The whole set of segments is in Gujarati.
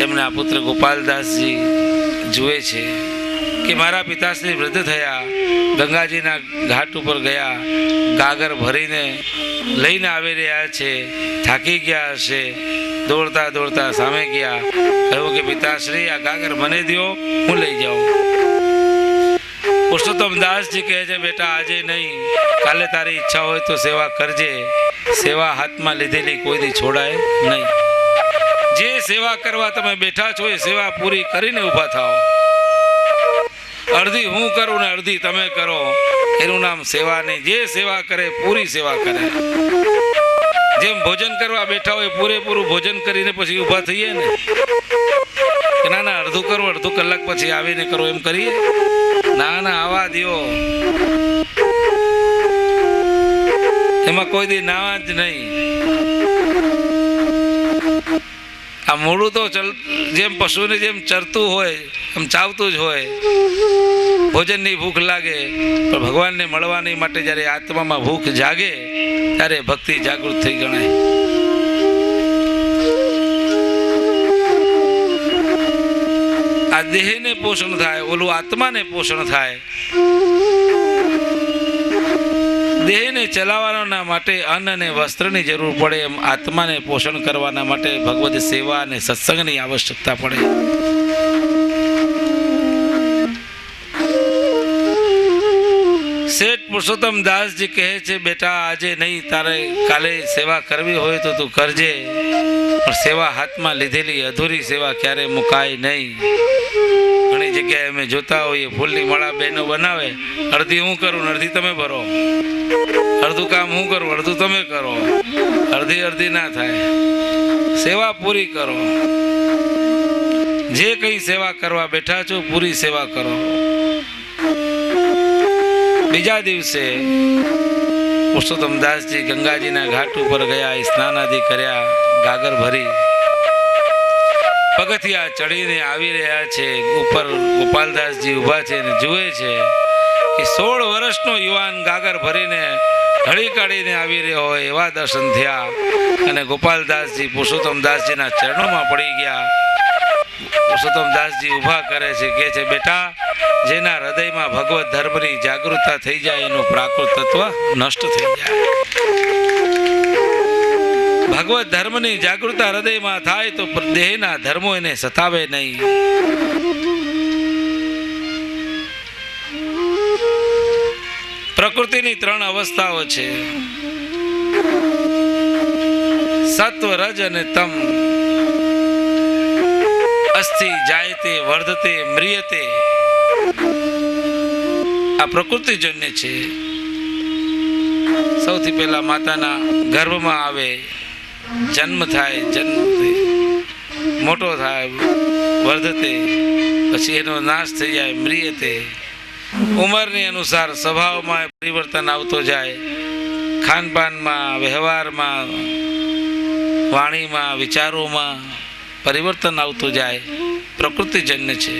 એમના પુત્ર ગોપાલદાસજી જુએ છે કે મારા પિતાશ્રી વૃદ્ધ થયા, ગંગાજીના ઘાટ ઉપર ગયા, ગાગર ભરીને લઈને આવી રહ્યા છે, થાકી ગયા હશે, દોડતા દોડતા સામે ગયા, કહ્યું કે પિતાશ્રી આ ગાગર મને દો, હું લઈ જાઉં. પુરુષોત્તમ દાસજી કહે છે બેટા આજે નહીં, કાલે તારી ઈચ્છા હોય તો સેવા કરજે, સેવા હાથમાં લીધેલી કોઈથી છોડાય નહીં. જે સેવા કરવા તમે બેઠા છો એ સેવા પૂરી કરીને ઊભા થાઓ. અડધી હું કરું ને અડધી તમે કરો, એનું નામ સેવા નહીં. જે સેવા કરે પૂરી સેવા કરે. જેમ ભોજન કરવા બેઠા હોય પૂરેપૂરું ભોજન કરીને પછી ઊભા થઈએ ને, કે ના ના અડધું કરું, અડધો કલાક પછી આવીને કરો, એમ કરીએ? ના ના, આવા દ્યો. એમાં કોઈ દી ના જ નહીં. આ મોડું તો જેમ પશુને જેમ ચરતું હોય એમ ચાવતું જ હોય. ભોજનની ભૂખ લાગે, પણ ભગવાનને મળવાની માટે જ્યારે આત્મામાં ભૂખ જાગે ત્યારે ભક્તિ જાગૃત થઈ ગણાય. આ દેહને પોષણ થાય, ઓલું આત્માને પોષણ થાય. દેહને ચલાવવાના માટે અન્ન અને વસ્ત્રની જરૂર પડે, એમ આત્માને પોષણ કરવાના માટે ભગવદ સેવા અને સત્સંગની આવશ્યકતા પડે. શેઠ પુરુષોત્તમ દાસજી કહે છે બેટા આજે નહીં, તારે કાલે સેવા કરવી હોય તો તું કરજે, પણ સેવા હાથમાં લીધેલી અધૂરી સેવા ક્યારે મુકાય નહીં. ઘણી જગ્યાએ અમે જોતા હોઈએ ફૂલની માળા બહેનો બનાવે, અડધી હું કરું અડધી તમે ભરો, અડધું કામ હું કરું અડધું તમે કરો, અડધી અડધી ના થાય. સેવા પૂરી કરો. જે કઈ સેવા કરવા બેઠા છો પૂરી સેવા કરો. બીજા દિવસે પુરુષોત્તમ દાસજી ગંગાજીના ઘાટ ઉપર ગયા, સ્નાન આદિ કર્યા, ગાગર ભરી પગથિયા ચડીને આવી રહ્યા છે. ઉપર ગોપાલદાસજી ઊભા છે અને જુએ છે કે 16 વર્ષનો યુવાન ગાગર ભરીને હળી કાઢીને આવી રહ્યો હોય એવા દર્શન થયા. અને ગોપાલદાસજી પુરુષોત્તમ દાસજીના ચરણોમાં પડી ગયા. પુરુષોત્તમ દાસજી ઊભા કરે છે, કહે છે બેટા જેના હૃદયમાં ભગવત ધર્મની જાગૃતતા થઈ જાય એનું પ્રાકૃત તત્વ નષ્ટ થઈ જાય. ભગવત ધર્મની જાગૃતતા હૃદયમાં થાય તો દેહના ધર્મો એને સતાવે નહીં. પ્રકૃતિની 3 અવસ્થાઓ છે, સત્વ, રજ અને તમ. અસ્થિ જાયતે વર્ધતે મ્રિયતે. આ પ્રકૃતિજન્ય છે. સૌથી પહેલા માતાના ગર્ભમાં આવે, જન્મ થાય, મોટો થાય, વર્ધતે, પછી એનો નાશ થઈ જાય, મ્રિયતે. ઉંમરની અનુસાર સ્વભાવમાં પરિવર્તન આવતો જાય, ખાનપાનમાં, વ્યવહારમાં, વાણીમાં, વિચારોમાં પરિવર્તન આવતું જાય. પ્રકૃતિજન્ય છે.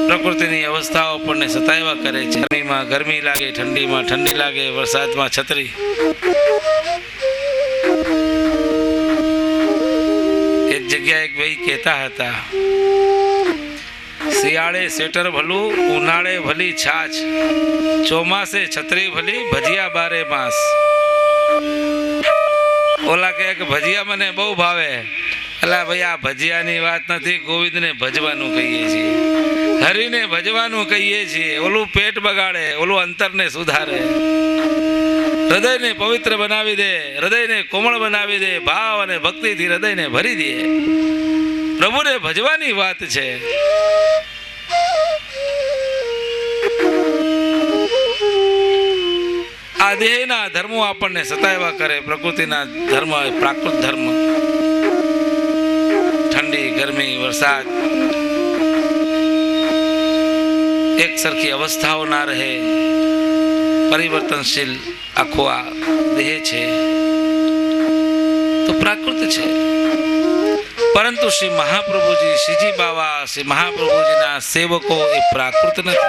પ્રકૃતિની અવસ્થાઓ આપણને સતાવ્યા કરે છે. ગરમીમાં ગરમી લાગે, ઠંડીમાં ઠંડી લાગે, વરસાદમાં છત્રી. એક જગ્યાએ એક ભાઈ કહેતા હતા, શિયાળે સ્વેટર ભલું, ઉનાળે ભલી છાછ, ચોમાસે છત્રી ભલી, ભજીયા બારે માસ. ઓલા કહે કે ભજીયા મને બહુ ભાવે. અલા ભાઈ આ ભજીયાની વાત નથી, ગોવિંદને ભજવાનું કહીએ છીએ, હરિને ભજવાનું કહીએ છીએ. ઓલું પેટ બગાડે, ઓલું અંતરને સુધારે, હૃદયને પવિત્ર બનાવી દે, હૃદયને કોમળ બનાવી દે, ભાવ અને ભક્તિથી હૃદયને ભરી દે. પ્રભુને ભજવાની વાત છે. આ દેહના ધર્મો આપણને સતાવ્યા કરે. પ્રકૃતિના ધર્મ, પ્રાકૃત ધર્મ, ઠંડી, ગરમી, વરસાદ, એક સરખી અવસ્થાઓ ના રહે, પરિવર્તનશીલ આખો આ દેહ છે તો પ્રાકૃત છે. પરંતુ શ્રી મહાપ્રભુજી, શ્રીજી બાવા, શ્રી મહાપ્રભુજીના સેવકો એ પ્રાકૃત નથી.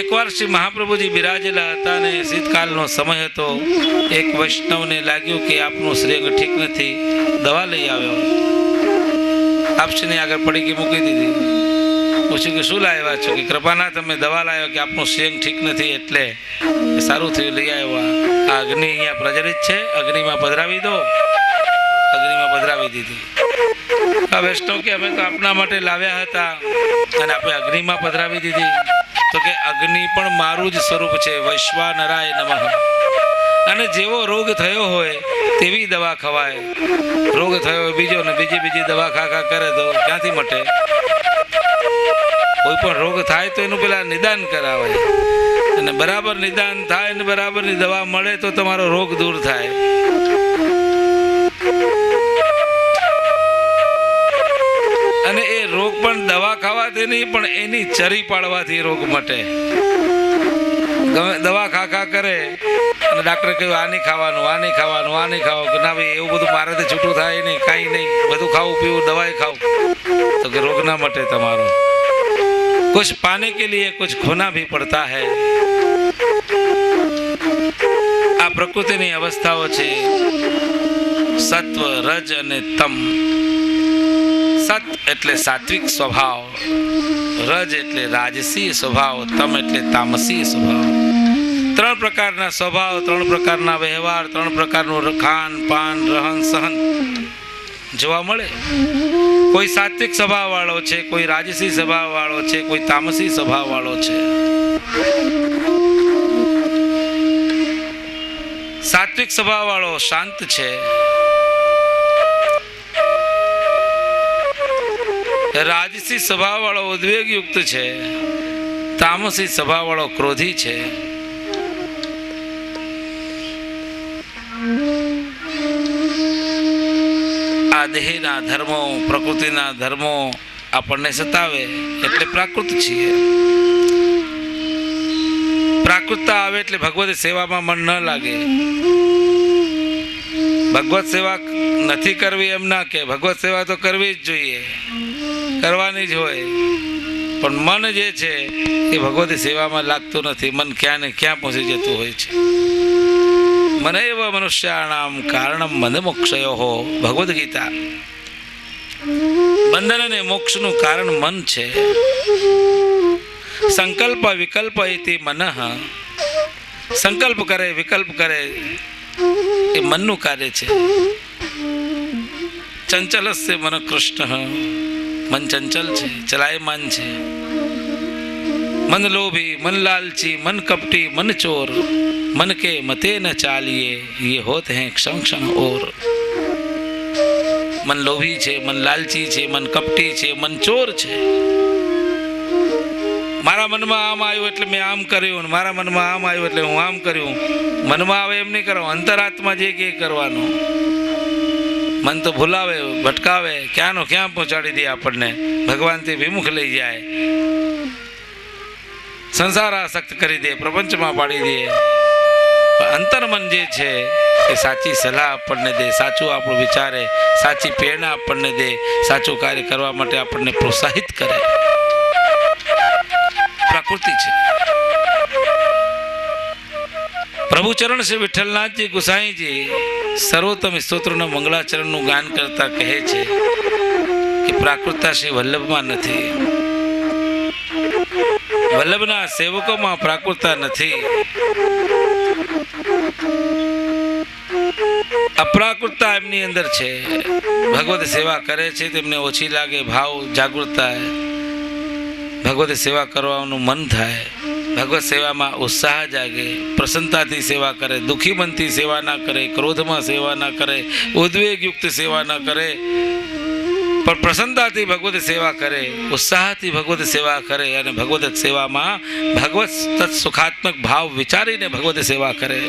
એકવાર શ્રી મહાપ્રભુજી બિરાજેલા હતા અને શીતકાલનો સમય હતો. એક વૈષ્ણવને લાગ્યું કે આપનું શ્રીઅંગ ઠીક નથી, દવા લઈ આવ્યો. આપશીની આગળ પડીકી મૂકી દીધી. પૂછ્યું કે શું લાવ્યા છો? કે કૃપાના તમે દવા લાવ્યો કે આપનું સેંગ ઠીક નથી એટલે. સારું થયું લઈ આવ્યા. આ અગ્નિ અહીંયા પ્રજ્વલિત છે, અગ્નિમાં પધરાવી દો. અગ્નિમાં પધરાવી દીધી. આ વૈષ્ણવ કે અમે તો આપના માટે લાવ્યા હતા અને આપણે અગ્નિમાં પધરાવી દીધી. તો કે અગ્નિ પણ મારું જ સ્વરૂપ છે, વૈશ્વાનરાય નમઃ. અને જેવો રોગ થયો હોય તેવી દવા ખવાય. રોગ થયો હોય બીજો ને બીજી દવા ખા કરે તો ક્યાંથી મટે? કોઈ પણ રોગ થાય તો એનું પેલા નિદાન કરાવાય, અને બરાબર નિદાન થાય ને બરાબરની દવા મળે તો તમારો રોગ દૂર થાય. અને એ રોગ પણ દવા ખાવાથી નહીં, પણ એની ચરી પાડવાથી રોગ મટે. દવા ખા કરે અને ડાક્ટરે કહ્યું આ નહીં ખાવાનું, આ નહીં ખાવાનું, આ નહીં ખાવાનું. કે ના ભાઈ એવું બધું મારાથી છૂટું થાય નહીં, કાંઈ નહીં, બધું ખાવું પીવું દવાઈ ખાવું. તો કે રોગ ના મટે તમારો. कुछ पाने के लिए कुछ खोना भी पड़ता है. આ પ્રકૃતિની અવસ્થાઓ છે, સત્વ, રજ અને તમ. સત એટલે સાત્વિક સ્વભાવ, રજ એટલે રાજસી સ્વભાવ, તમ એટલે તામસી સ્વભાવ. ત્રણ પ્રકારના સ્વભાવ, ત્રણ પ્રકારના વ્યવહાર, ત્રણ પ્રકારનું ખાન પાન રહન સહન જોવા મળે. કોઈ સાત્વિક સ્વભાવ વાળો છે, કોઈ રાજસી સ્વભાવ વાળો છે, કોઈ તામસી સ્વભાવ વાળો છે. સાત્વિક સ્વભાવ વાળો શાંત છે, રાજસી સ્વભાવ વાળો ઉદ્વેગયુક્ત છે, તામસી સ્વભાવ વાળો ક્રોધી છે. આ દેહના ધર્મો, પ્રકૃતિના ધર્મો આપણને સતાવે એટલે પ્રાકૃત છીએ. પ્રાકૃતતા આવે એટલે ભગવત સેવામાં મન ન લાગે. ભગવત સેવા નથી કરવી એમ ના કે, ભગવત સેવા તો કરવી જ જોઈએ, કરવાની જ હોય. પણ મન જે છે એ ભગવતી સેવામાં લાગતું નથી. મન ક્યાં ને ક્યાં પહોંચી જતું હોય છે. મને એવ મનુષ્યાણામ કારણમ મન મોક્ષયો. ભગવદ્ ગીતા. બંધન અને મોક્ષનું કારણ મન છે. સંકલ્પ વિકલ્પ ઇતિ મનઃ. સંકલ્પ કરે વિકલ્પ કરે એ મનનું કાર્ય છે. ચંચલસ્ય મન કૃષ્ણ. મન ચંચલ છે, ચલાયમાન છે. મન લોભી, મન લાલચી, મન કપટી, મન ચોર, मन के मते न चालिए ये होते हैं क्षण क्षण और. મન લોભી છે, મન લાલચી છે, મન કપટી છે, મન ચોર છે. મારા મનમાં આમ આવ્યું એટલે મેં આમ કર્યું, મારા મનમાં આમ આવ્યું એટલે હું આમ કર્યું. મનમાં આવે એમ નહીં કરવાનું, અંતરાત્મા જે કે કરવાનું. મન તો ભૂલાવે, ભટકાવે, ક્યાંનો ક્યાં પહોંચાડી દે આપણને, ભગવાનથી વિમુખ લઈ જાય, સંસાર આસક્ત કરી દે, પ્રપંચમાં પાડી દે. અંતરમન જે છે એ સાચી સલાહ આપણને દે, સાચું આપણું વિચારે, સાચી પ્રેરણા આપણને દે, સાચું કાર્ય કરવા માટે આપણને પ્રોત્સાહિત કરે. પ્રકૃતિ છે. પ્રભુચરણ શ્રી વિઠ્ઠલનાથજી ગુસાઈજી સર્વોત્તમ સ્તોત્રના મંગળાચરણનું ગાન કરતા કહે છે કે પ્રાકૃતતા શ્રી વલ્લભમાં નથી, વલ્લભના સેવકોમાં પ્રાકૃતતા નથી. અપ્રાકૃતતા એમની અંદર છે. ભગવત સેવા કરે છે તેમને ઓછી લાગે, ભાવ જાગૃતતા, ભગવત સેવા કરવાનું મન થાય, ભગવત સેવામાં ઉત્સાહ જાગે, પ્રસન્નતાથી સેવા કરે, દુઃખી મનથી સેવા ના કરે, ક્રોધમાં સેવા ના કરે, ઉદ્વેગયુક્ત સેવા ના કરે, પણ પ્રસન્નતાથી ભગવત સેવા કરે, ઉત્સાહથી ભગવત સેવા કરે અને ભગવત સેવામાં ભગવત તત્સુખાત્મક ભાવ વિચારીને ભગવત સેવા કરે.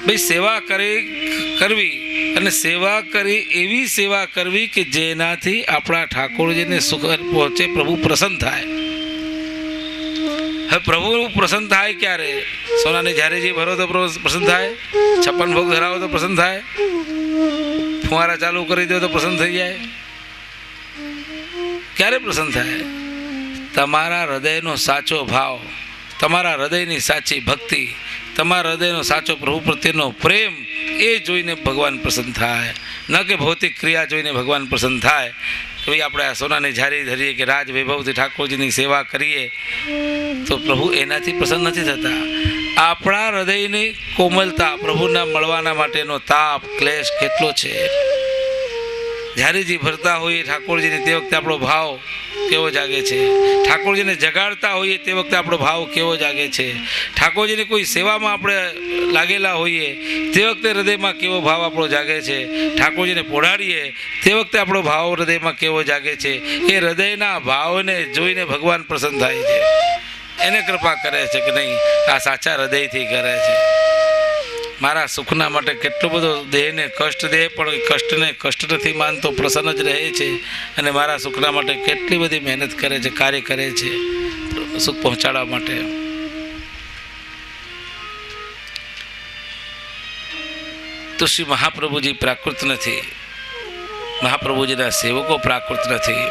ભાઈ સેવા કરવી અને સેવા કરી એવી સેવા કરવી કે જેનાથી આપણા ઠાકોરજીને સુખ પહોંચે, પ્રભુ પ્રસન્ન થાય. હવે પ્રભુ પ્રસન્ન થાય ક્યારે? સોનાની ઝારીજી ભરો તો પ્રસન્ન થાય, 56 ભોગ ધરાવો તો પ્રસન્ન થાય, ફુવારા ચાલુ કરી દો તો પ્રસન્ન થઈ જાય. ક્યારે પ્રસન્ન થાય? તમારા હૃદયનો સાચો ભાવ, તમારા હૃદયની સાચી ભક્તિ, તમારા હૃદયનો સાચો પ્રભુ પ્રત્યેનો પ્રેમ, એ જોઈને ભગવાન પ્રસન્ન થાય, ન કે ભૌતિક ક્રિયા જોઈને ભગવાન પ્રસન્ન થાય. કે ભાઈ આપણે આ સોનાની ઝારી ધરીએ કે રાજ વૈભવથી ઠાકોરજીની સેવા કરીએ તો પ્રભુ એનાથી પ્રસન્ન નથી થતા. આપણા હૃદયની કોમલતા, પ્રભુના મળવાના માટેનો તાપ ક્લેશ કેટલો છે. ઝારીજી ભરતા હોઈએ ઠાકોરજીને તે વખતે આપણો ભાવ કેવો જાગે છે. ઠાકોરજીને જગાડતા હોઈએ તે વખતે આપણો ભાવ કેવો જાગે છે. ઠાકોરજીની કોઈ સેવામાં આપણે લાગેલા હોઈએ તે વખતે હૃદયમાં કેવો ભાવ આપણો જાગે છે. ઠાકોરજીને પોઢાડીએ તે વખતે આપણો ભાવ હૃદયમાં કેવો જાગે છે. એ હૃદયના ભાવને જોઈને ભગવાન પ્રસન્ન થાય છે, એને કૃપા કરે છે કે નહીં આ સાચા હૃદયથી કરે છે. મારા સુખના માટે કેટલો બધો દેહને કષ્ટ દે પણ કષ્ટને કષ્ટ નથી માનતો, પ્રસન્ન જ રહે છે. અને મારા સુખના માટે કેટલી બધી મહેનત કરે છે, કાર્ય કરે છે સુખ પહોંચાડવા માટે. તો શ્રી મહાપ્રભુજી પ્રાકૃત નથી, મહાપ્રભુજીના સેવકો પ્રાકૃત નથી.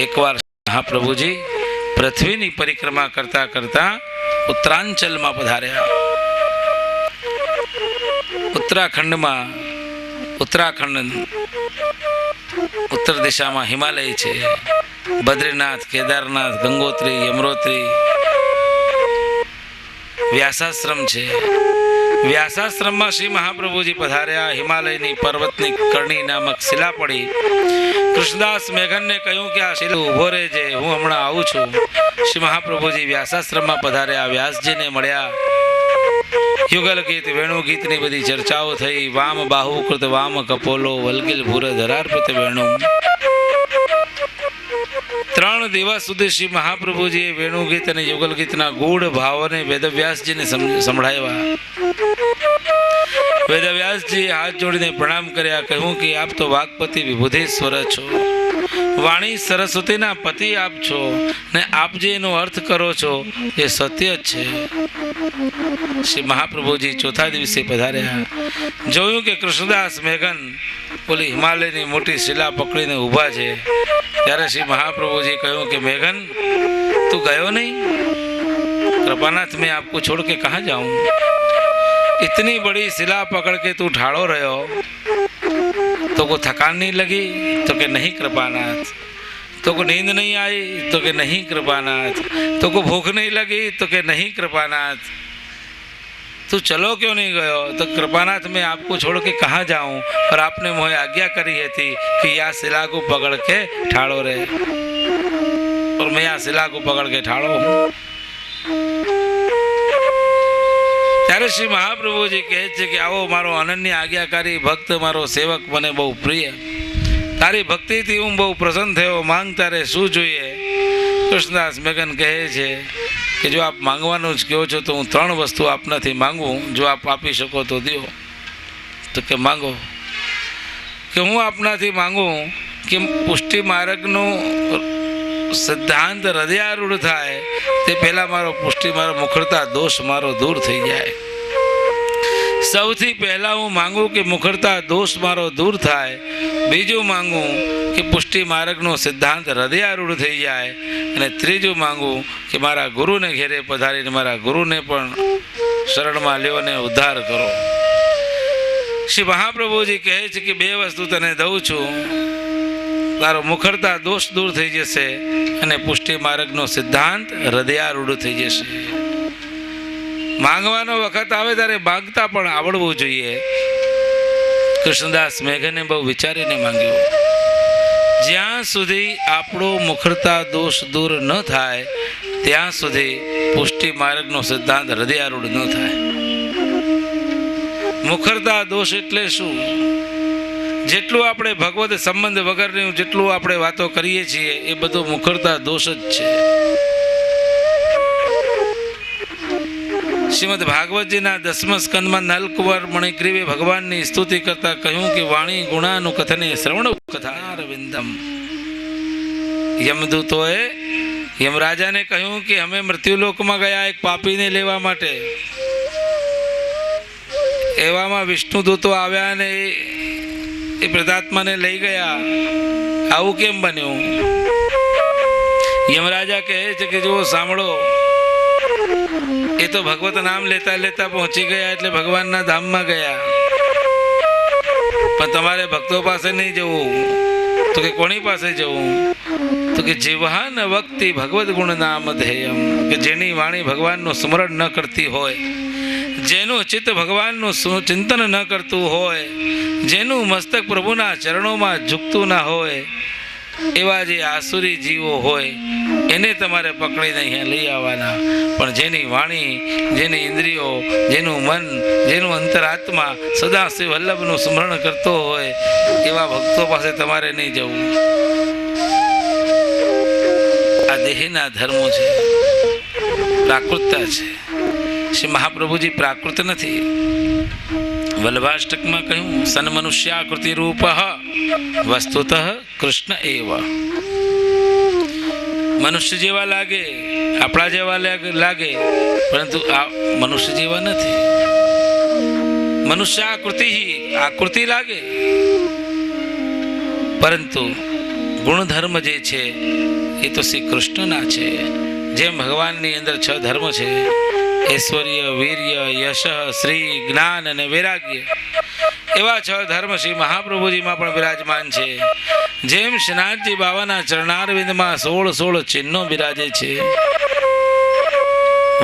એકવાર મહાપ્રભુજી પૃથ્વીની પરિક્રમા કરતા કરતા ઉત્તરાંચલમાં પધાર્યા. ઉત્તરાખંડમાં, ઉત્તરાખંડ ઉત્તર દિશામાં હિમાલય છે. બદ્રીનાથ, કેદારનાથ, ગંગોત્રી, યમનોત્રી, વ્યાસાશ્રમ છે. વ્યાસાશ્રમમાં શ્રી મહાપ્રભુજી પધાર્યા. હિમાલયની પર્વતની કરણી નામક શિલા પડી. કૃષ્ણદાસ મેઘનને કહ્યું કે આ શિલા ઉભો રહેજે, હું હમણાં આવું છું. શ્રી મહાપ્રભુજી વ્યાસાશ્રમમાં પધાર્યા, વ્યાસજીને મળ્યા. યુગલ ગીત, વેણુ ગીતની બધી ચર્ચાઓ થઈ. વામ બાહુ કૃત વામ કપોલો, વલગિલ ભૂર ધરાર્પિત વેણુ. 3 દિવસ સુધી શ્રી મહાપ્રભુજીએ વેણુ ગીત અને યુગલ ગીતના ગૂઢ ભાવોને વેદવ્યાસજીને સંભળાવ્યા. વેદવ્યાસજી હાથ જોડીને પ્રણામ કર્યા. કહ્યું કે આપ તો વાગપતિ વિભૂધેશ્વર છો, વાણી સરસ્વતીના પતિ આપ છો, ને આપ જે એનો અર્થ કરો છો એ સત્ય જ છે. શ્રી મહાપ્રભુજી ચોથા દિવસે પધાર્યા. જોયું કે કૃષ્ણદાસ મેઘન ઓલી હિમાલયની મોટી શિલા પકડીને ઊભા છે. ત્યારે શ્રી મહાપ્રભુજી કહ્યું કે મેઘન તું ગયો નહીં? कृपानाथ मैं आपको छोड़ के कहाँ जाऊं? इतनी बड़ी शिला पकड़ के तू ठाड़ो रहो तो को थकान नहीं लगी? तो के नहीं कृपानाथ. तो को नींद नहीं आई? तो के नहीं कृपानाथ. तो को भूख नहीं लगी? तो के नहीं कृपानाथ. तू चलो क्यों नहीं गयो? तो कृपानाथ मैं आपको छोड़ के कहाँ जाऊं? और आपने मुझे आज्ञा करी है थी कि यहाँ शिला को पकड़ के ठाड़ो रहे, और मैं यहाँ शिला को पकड़ के ठाड़ो हूँ. ત્યારે શ્રી મહાપ્રભુજી કહે છે કે આવો મારો અનન્ય આજ્ઞાકારી ભક્ત, મારો સેવક મને બહુ પ્રિય, તારી ભક્તિથી હું બહુ પ્રસન્ન થયો, માંગ તારે શું જોઈએ? કૃષ્ણદાસ મેઘન કહે છે કે જો આપ માંગવાનું જ કહો છો તો હું 3 વસ્તુ આપનાથી માંગું, જો આપ આપી શકો તો દો. તો કે માંગો. કે હું આપનાથી માંગું કે પુષ્ટિ માર્ગનું સિદ્ધાંત હૃદયારૂઢ થાય તે પહેલાં મારો પુષ્ટિ, મારો મુખરતા દોષ મારો દૂર થઈ જાય. સૌથી પહેલાં હું માંગું કે મુખરતા દોષ મારો દૂર થાય. બીજું માંગું કે પુષ્ટિ માર્ગનો સિદ્ધાંત હૃદયારૂઢ થઈ જાય. અને ત્રીજું માંગું કે મારા ગુરુને ઘેરે પધારીને મારા ગુરુને પણ શરણમાં લ્યો અને ઉદ્ધાર કરો. શ્રી મહાપ્રભુજી કહે છે કે 2 વસ્તુ તને દઉં છું, તારો મુખરતા દોષ દૂર થઈ જશે અને પુષ્ટિ માર્ગનો સિદ્ધાંત હૃદયારૂઢ થઈ જશે. માંગવાનો વખત આવે ત્યારે માંગતા પણ આવડવું જોઈએ. કૃષ્ણદાસ મેઘને બહુ વિચારીને માંગ્યું. જ્યાં સુધી આપણો મુખરતા દોષ દૂર ન થાય ત્યાં સુધી પુષ્ટિ માર્ગનો સિદ્ધાંત હૃદયારૂઢ ન થાય. મુખરતા દોષ એટલે શું? જેટલું આપણે ભગવત સંબંધ વગરની જેટલું આપણે વાતો કરીએ છીએ એ બધું મુખરતા દોષ જ છે. શ્રીમદ ભાગવતજીના 10મા સ્કંદમાં નલકુંવર મણિગ્રીવે ભગવાનની સ્તુતિ કરતા કહ્યું કે વાણી ગુણાનું કથને શ્રવણ કથારવિંદમ. યમદૂતોએ યમરાજાને કહ્યું કે અમે મૃત્યુલોકમાં ગયા એક પાપીને લેવા માટે. એવામાં વિષ્ણુદૂતો આવ્યા અને એ પ્રેતાત્માને લઈ ગયા. આવું કેમ બન્યું? યમરાજા કહે છે કે જો સાંભળો, એ તો ભગવત નામ લેતા લેતા પહોંચી ગયા એટલે ભગવાનના ધામમાં ગયા. પણ તમારે ભક્તો પાસે નહીં જવું તો કે કોની પાસે જવું? તો કે જીવહાન વક્તિ ભગવદ ગુણ નામ ધેયમ, કે જેની વાણી ભગવાનનું સ્મરણ ન કરતી હોય, જેનું ચિત્ત ભગવાનનું ચિંતન ન કરતું હોય, જેનું મસ્તક પ્રભુના ચરણોમાં ઝૂકતું ના હોય, એવા જે આસુરી જીવો હોય એને તમારે પકડીને અહીંયા લઈ આવવાના. પણ જેની વાણી, જેની ઇન્દ્રિયો, જેનું મન, જેનું અંતરાત્મા સદા શ્રી વલ્લભનું સ્મરણ કરતો હોય એવા ભક્તો પાસે તમારે નહીં જવું. આ દેહના ધર્મો છે, પ્રાકૃતતા છે. શ્રી મહાપ્રભુજી પ્રાકૃત નથી. વલ્લભાષ્ટકમાં કહ્યું, સન મનુષ્યાકૃતિ રૂપ વસ્તુતઃ કૃષ્ણ એવ. મનુષ્ય જેવા લાગે, આપણા જેવા લાગે, પરંતુ આ મનુષ્ય જેવા નથી. મનુષ્ય આકૃતિ લાગે, પરંતુ ગુણધર્મ જે છે એ તો શ્રી કૃષ્ણના છે. જેમ ભગવાનની અંદર 6 ધર્મ છે, ઐશ્વર્ય, વીર્ય, યશ, શ્રી, જ્ઞાન અને વૈરાગ્ય, એવા 6 ધર્મ શ્રી મહાપ્રભુજીમાં પણ વિરાજમાન છે. જેમ શ્રીનાથજી બાવાના ચરણારવિંદમાં 16 ચિહ્નો બિરાજે છે,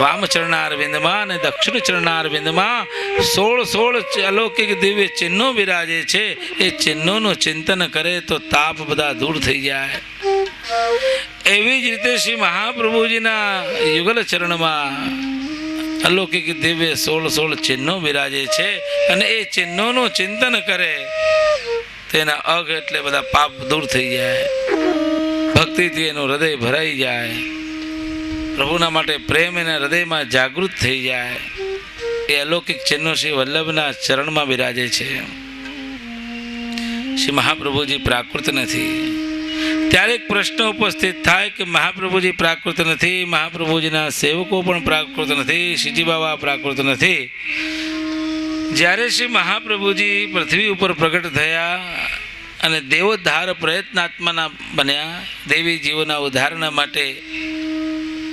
વામ ચરણારવિંદમાં અને દક્ષિણ ચરણારવિંદમાં 16 અલૌકિક દિવ્ય ચિહ્નો બિરાજે છે. એ ચિહ્નોનું ચિંતન કરે તો તાપ બધા દૂર થઈ જાય. એવી જ રીતે શ્રી મહાપ્રભુજીના યુગલ ચરણમાં અલૌકિક દિવ્ય 16 ચિહ્નો બિરાજે છે. અને એ ચિહ્નોનું ચિંતન કરે તેના અઘ એટલે બધા પાપ દૂર થઈ જાય, ભક્તિથી એનું હૃદય ભરાઈ જાય, પ્રભુના માટે પ્રેમ એના હૃદયમાં જાગૃત થઈ જાય. એ અલૌકિક ચિહ્નો શ્રી વલ્લભના ચરણમાં બિરાજે છે. શ્રી મહાપ્રભુજી પ્રાકૃત નથી. ત્યારે એક પ્રશ્ન ઉપસ્થિત થાય કે મહાપ્રભુજી પ્રાકૃત નથી, મહાપ્રભુજીના સેવકો પણ પ્રાકૃત નથી, શ્રીજી બાબા પ્રાકૃત નથી. જ્યારે શ્રી મહાપ્રભુજી પૃથ્વી ઉપર પ્રગટ થયા અને દેવોદ્ધાર પ્રયત્નાત્માના બન્યા, દેવી જીવોના ઉદ્ધારના માટે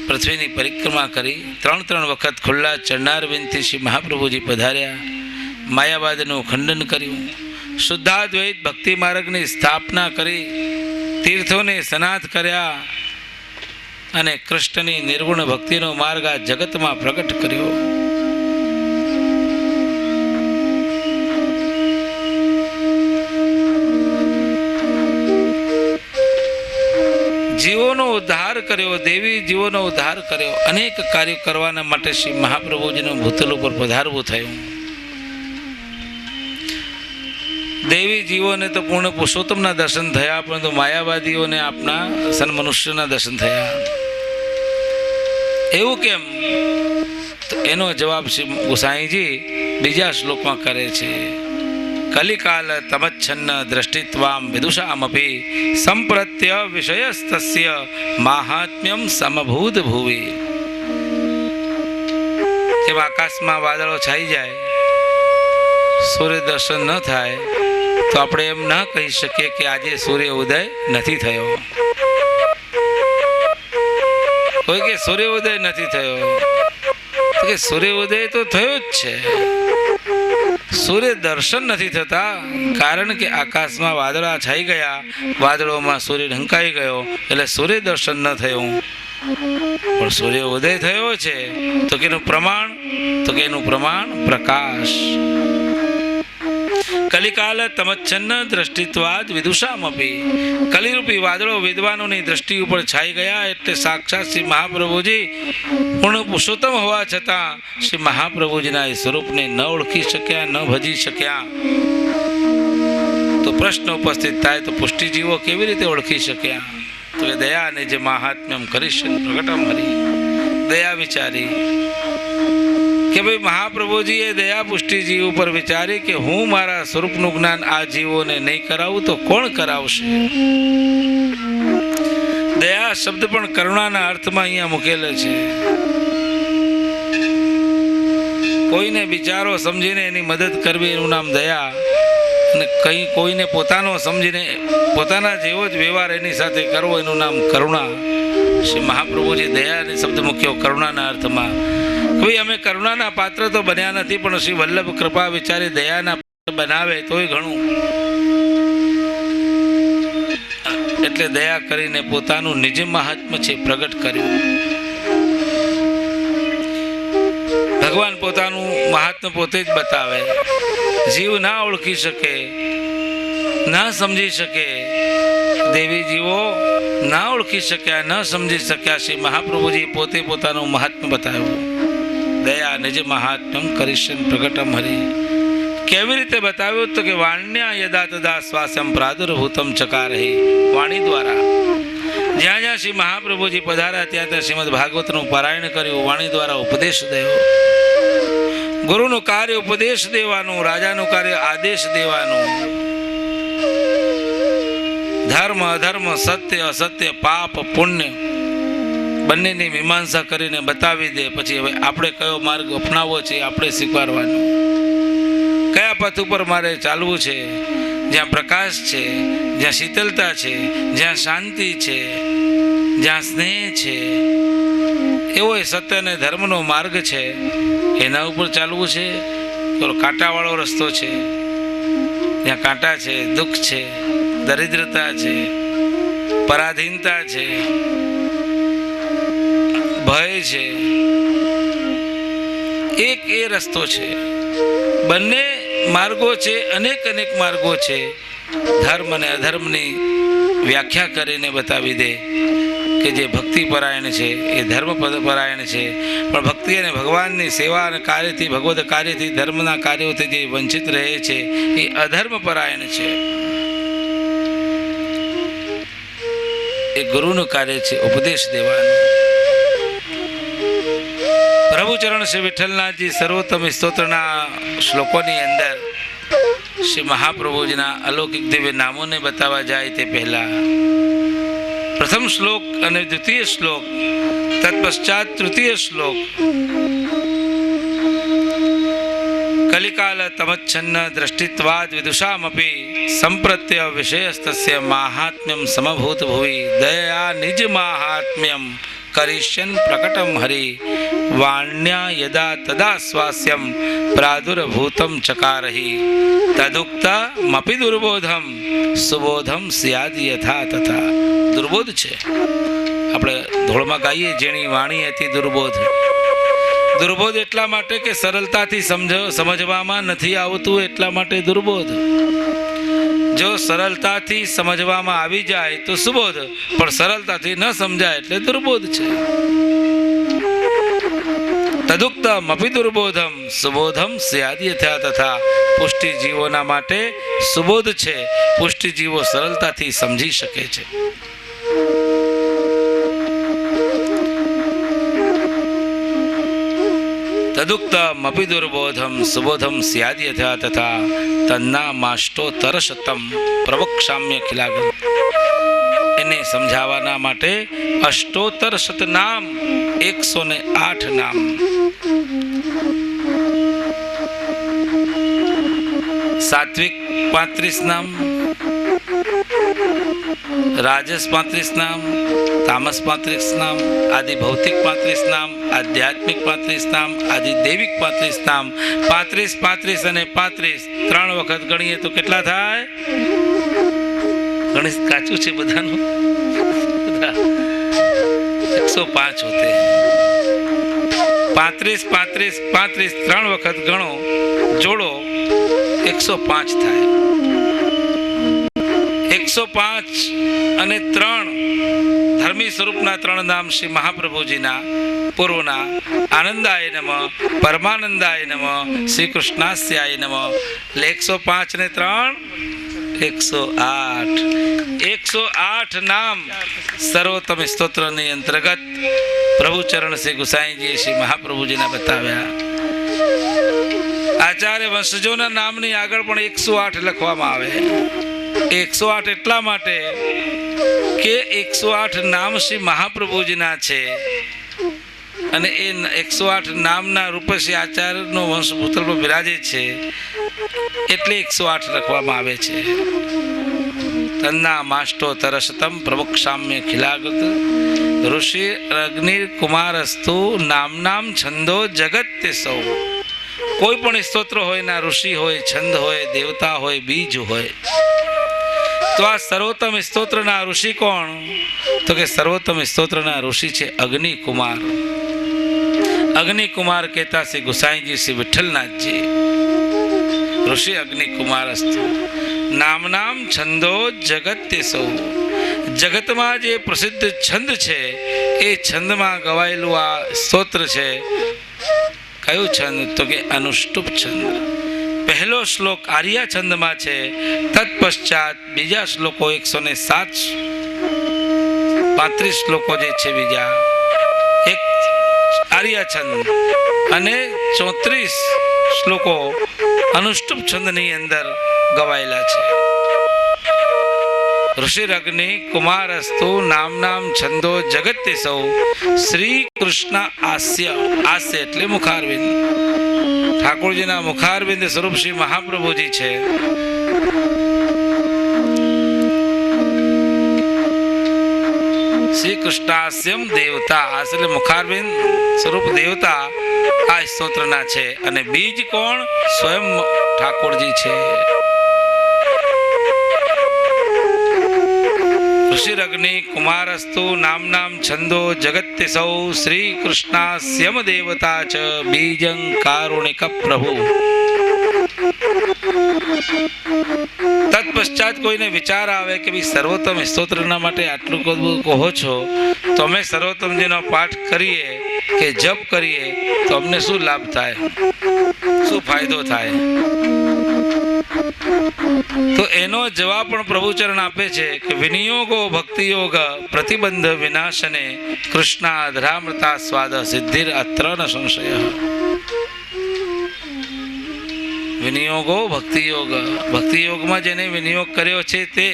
પૃથ્વીની પરિક્રમા કરી, 3 વખત ખુલ્લા ચરણારવિંદથી શ્રી મહાપ્રભુજી પધાર્યા, માયાવાદનું ખંડન કર્યું, શુદ્ધાદ્વૈત ભક્તિ માર્ગની સ્થાપના કરી, તીર્થોને સ્નાત કર્યા અને કૃષ્ણની નિર્ગુણ ભક્તિનો માર્ગ આ જગતમાં પ્રગટ કર્યો. જીવોનો ઉદ્ધાર કર્યો, દેવી જીવોનો ઉદ્ધાર કર્યો. અનેક કાર્યો કરવાના માટે શ્રી મહાપ્રભુજીનું ભૂતલ ઉપર પધારવું થયું. દેવી જીવોને તો પૂર્ણ પુરુષોત્તમના દર્શન થયા, પરંતુ માયાવાદીઓને આપણા સન મનુષ્યના દર્શન થયા. એવું કેમ? તો એનો જવાબ શ્રી ગુસાઈજી બીજા શ્લોકમાં કરે છે. કલિકાલ તમચ્છન્ન દ્રષ્ટિત્વામ વિદુષામપી સંપ્રત્ય વિષયસ્તસ્ય માહાત્મ્યમ સમભૂત ભુવિ. જેમ આકાશમાં વાદળો છાઈ જાય, સૂર્ય દર્શન ન થાય, તો આપણે એમ ન કહી શકીએ કે આજે સૂર્ય ઉદય નથી થયો. કોઈ કે સૂર્ય ઉદય નથી થયો, તો કે સૂર્ય ઉદય તો થયો જ છે, સૂર્ય દર્શન નથી થતા, કારણ કે આકાશમાં વાદળા છાઈ ગયા, વાદળોમાં સૂર્ય ઢંકાઈ ગયો, એટલે સૂર્ય દર્શન ન થયું. પણ સૂર્ય ઉદય થયો છે, તો કે એનું પ્રમાણ, તો કે એનું પ્રમાણ પ્રકાશ. કલિકાલ તમચ્છન્ન દ્રષ્ટિત્વાદ વિદુષામપી. કલિરૂપી વાદળો વિદ્વાનોની દ્રષ્ટિ ઉપર છાઈ ગયા, એટલે સાક્ષાત શ્રી મહાપ્રભુજી પૂર્ણ પુરુષોત્તમ હોવા છતાં શ્રી મહાપ્રભુજીના એ સ્વરૂપને ન ઓળખી શક્યા, ન ભજી શક્યા. તો પ્રશ્ન ઉપસ્થિત થાય, તો પુષ્ટિજીવો કેવી રીતે ઓળખી શક્યા? તો એ દયાને જે મહાત્મ્યમ કરીશ પ્રગટમ હરી. દયા વિચારી કે ભાઈ મહાપ્રભુજીએ દયા પુષ્ટિજીવ ઉપર વિચારી કે હું મારા સ્વરૂપનું જ્ઞાન આ જીવોને નહીં કરાવું તો કોણ કરાવશે? દયા શબ્દ પણ કરુણાના અર્થમાં અહીંયા મૂકેલો છે. કોઈને બિચારો સમજીને એની મદદ કરવી એનું નામ દયા, અને કોઈને પોતાનો સમજીને પોતાના જેવો જ વ્યવહાર એની સાથે કરવો એનું નામ કરુણા. શ્રી મહાપ્રભુજી દયાને શબ્દ મૂક્યો કરુણાના અર્થમાં. ભાઈ અમે કરુણાના પાત્ર તો બન્યા નથી, પણ શ્રી વલ્લભ કૃપા વિચારી દયાના પાત્ર બનાવે તોય ઘણું. એટલે દયા કરીને પોતાનું નિજ મહાત્મ્ય છે પ્રગટ કર્યું. ભગવાન પોતાનું મહાત્મ્ય પોતે જ બતાવે. જીવ ના ઓળખી શકે, ના સમજી શકે, દેવી જીવો ના ઓળખી શક્યા, ન સમજી શક્યા. શ્રી મહાપ્રભુજી પોતે પોતાનું મહાત્મ્ય બતાવ્યું. દયા નિજ મહાત્મ્યમ કરીશન પ્રગટમ હરિ. કેવી રીતે બતાવ્યું? તો કે વાણ્યા યદા તદા સ્વાસ્યમ પ્રાદુર્ભૂતમ ચકારહિ. વાણી દ્વારા જ્યાં જ્યાં શ્રી મહાપ્રભુજી પધાર્યા ત્યાં ત્યાં શ્રીમદ ભાગવતનું પારાયણ કર્યું. વાણી દ્વારા ઉપદેશ દેવો. ગુરુનું કાર્ય ઉપદેશ દેવાનું, રાજાનું કાર્ય આદેશ દેવાનું. ધર્મ અધર્મ, સત્ય અસત્ય, પાપ પુણ્ય બંનેની મીમાંસા કરીને બતાવી દે. પછી હવે આપણે કયો માર્ગ અપનાવવો છે આપણે સ્વીકારવાનો. કયા પથ ઉપર મારે ચાલવું છે? જ્યાં પ્રકાશ છે, જ્યાં શીતલતા છે, જ્યાં શાંતિ છે, જ્યાં સ્નેહ છે, એવો એ સત્ય અને ધર્મનો માર્ગ છે. એના ઉપર ચાલવું છે. તો કાંટાવાળો રસ્તો છે, જ્યાં કાંટા છે, દુઃખ છે, દરિદ્રતા છે, પરાધીનતા છે, ભય છે, એક એ રસ્તો છે. બંને માર્ગો છે, અનેક અનેક માર્ગો છે. ધર્મ અને અધર્મની વ્યાખ્યા કરીને બતાવી દે કે જે ભક્તિ પરાયણ છે એ ધર્મ પરાયણ છે, પણ ભક્તિ અને ભગવાનની સેવા અને કાર્યથી, ભગવદ કાર્યથી, ધર્મના કાર્યોથી જે વંચિત રહે છે એ અધર્મ પરાયણ છે. એ ગુરુનું કાર્ય છે ઉપદેશ દેવાનું. પ્રભુચરણ શ્રી વિઠ્ઠલનાથજી સર્વોત્તમ સ્તોત્રના શ્લોકોની અંદર શ્રી મહાપ્રભુજીના અલૌકિક દિવ્ય નામોને બતાવવા જાય તે પહેલા પ્રથમ શ્લોક અને દ્વિતીય શ્લોક, તત્પશ્ચાત તૃતીય શ્લોક. કલિકાલ તમચ્છન્ન દ્રષ્ટિત્વાદ વિદુષામપી સંપ્રત્ય વિષયસ્તસ્ય માહાત્મ્યમ સમભૂત ભુવિ દયા નિજ માહાત્મ્યમ કરીષ્યન પ્રકટમ હરિ વાણ્યા યદા તદા સ્વાસ્યમ પ્રાદુર્ભૂતમ ચકારહિ તદુક્તમપિ દુર્બોધમ સુબોધમ સ્યાદ યથા તથા. દુર્બોધ છે. આપણે ધોળમાં ગાઈએ જેની વાણી હતી દુર્બોધ. દુર્બોધ એટલા માટે કે સરળતાથી સમજવામાં નથી આવતું, એટલા માટે દુર્બોધ. જો સરળતાથી સમજવામાં આવી જાય તો સુબોધ, પણ સરળતાથી ન સમજાય એટલે દુર્બોધ છે. તદુક્તમ અપિ દુર્બોધમ સુબોધમ સ્યાદ યથા તથા. પુષ્ટિ જીવોના માટે સુબોધ છે. પુષ્ટિ જીવો સરળતાથી સમજી શકે છે. તદુક્તમ અપિ દુર્બોધમ સુબોધમ સ્યાદ યથા તથા તન્ના માષ્ટોત્તરશતમ પ્રવક્ષ્યામ્ય ખિલાગમ. એને સમજાવવાના માટે અષ્ટોત્તર શત નામ, 108 નામ. સાત્વિક 35 નામ, રાજસ 35 નામ, તામસ 35 નામ, આદિ ભૌતિક 35 નામ, આધ્યાત્મિક 35 નામ, આદિ દૈવિક 35 નામ. 35, 35 અને 35 3 વખત ગણીએ તો કેટલા થાય? ગણિત કાચું છે બધાનું. 105 હોતે. 35, 35, 35 3 વખત ગણો, જોડો, 105 થાય. 105 અને 3 ધર્મી સ્વરૂપના 3 નામ શ્રી મહાપ્રભુજીના પૂર્વના આનંદાય નમઃ, પરમાનંદાય નમઃ, શ્રી કૃષ્ણાસ્યાય નમઃ. એટલે 105 ને 3 108. 108 નામ સર્વોત્તમ સ્તોત્રની અંતર્ગત પ્રભુચરણ શ્રી ગુસાઈજીએ શ્રી મહાપ્રભુજીને બતાવ્યા. આચાર્ય વંશજોના નામની આગળ પણ 108 લખવામાં આવે. 108 એટલા માટે કે 108 નામ શ્રી મહાપ્રભુજીના છે અને એ 108 નામના રૂપે શ્રી આચાર્યનો વંશ ભૂતલ પર બિરાજે છે, એટલે 108 લખવામાં આવે છે. તન્ના માષ્ટો તરસતમ પ્રવક્ષામ્ય ખિલાગત ઋષિ અગ્નિર કુમારસ્તુ નામ છંદો જગત્ય સૌ. કોઈ પણ સ્તોત્ર હોય, ના ઋષિ હોય, છંદ હોય, દેવતા હોય, બીજ હોય, તો આ સર્વોત્તમ સ્તોત્રના ઋષિ કોણ? તો કે સર્વોત્તમ સ્તોત્રના ઋષિ છે અગ્નિ કુમાર. અગ્નિ કુમાર કહેતા શ્રી ગુસાઈજી શ્રી વિઠ્ઠલનાથજી. ઋષિ અગ્નિ કુમાર અસ્તુ નામ છંદો જગત્ય સૌ. જગતમાં જે પ્રસિદ્ધ છંદ છે એ છંદમાં ગવાયેલું આ સ્તોત્ર છે. કયું છંદ? તો કે અનુષ્ટુપ છંદ. પહેલો શ્લોક આર્યા છંદમાં છે. તત્પશ્ચાત બીજા શ્લોકો 107-35 શ્લોકો જે છે બીજા એક આર્યા છંદ અને 34 શ્લોકો અનુષ્ટુપ છંદની અંદર ગવાયેલા છે. ઋષિરગ્નિ કુમારસ્તુ નામ છંદો જગત્ય સૌ શ્રી કૃષ્ણ આસ્ય. આસ્ય એટલે મુખારવિંદ. ઠાકોરજીના મુખારવિંદ સ્વરૂપ શ્રી મહાપ્રભુજી છે. શ્રી કૃષ્ણાસ્યમ દેવતા. આસ્ય એટલે મુખારવિંદ સ્વરૂપ દેવતા આ સ્તોત્રના છે. અને બીજ કોણ? સ્વયં ઠાકોરજી છે. ઋષિરગ્નિ કુમારસ્તુ નામ છંદો જગત્ય સૌ શ્રી કૃષ્ણાસ્યમ દેવતા ચ બીજં કારુણિક પ્રભુ. તત્પશ્ચાત કોઈને વિચાર આવે કે ભાઈ સર્વોત્તમ સ્તોત્રના માટે આટલું કહો છો, તો અમે સર્વોત્તમજીનો પાઠ કરીએ કે જપ કરીએ તો અમને શું લાભ થાય, શું ફાયદો થાય? તો એનો જવાબ પણ પ્રભુચરણ આપે છે કે વિનિયોગો ભક્તિયોગ પ્રતિબંધ વિનાશને કૃષ્ણાધરામૃતા સ્વાદ સિદ્ધિર અત્ર ન સંશય. વિનિયોગો ભક્તિયોગ. ભક્તિયોગમાં જેને વિનિયોગ કર્યો છે તે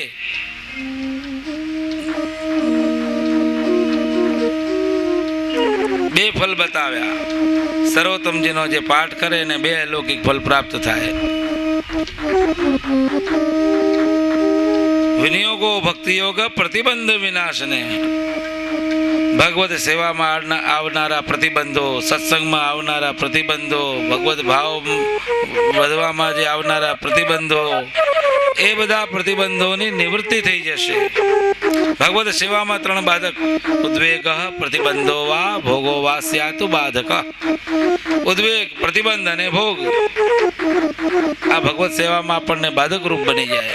બે ફલ બતાવ્યા. સર્વોત્તમજીનો જે પાઠ કરે ને 2 અલૌકિક ફલ પ્રાપ્ત થાય. વિનિયોગો ભક્તિયોગ પ્રતિબંધ વિનાશને. ભગવત સેવામાં આવનારા પ્રતિબંધો, સત્સંગમાં આવનારા પ્રતિબંધો, ભગવત ભાવ વધવામાં જે આવનારા પ્રતિબંધો, એ બધા પ્રતિબંધોની નિવૃત્તિ થઈ જશે. ભગવત સેવામાં 3 બાધક: ઉદ્વેગ, પ્રતિબંધો વા ભોગો વા સ્યાતુ બાધક. ઉદ્વેગ, પ્રતિબંધ અને ભોગ આ ભગવત સેવામાં આપણને બાધક રૂપ બની જાય.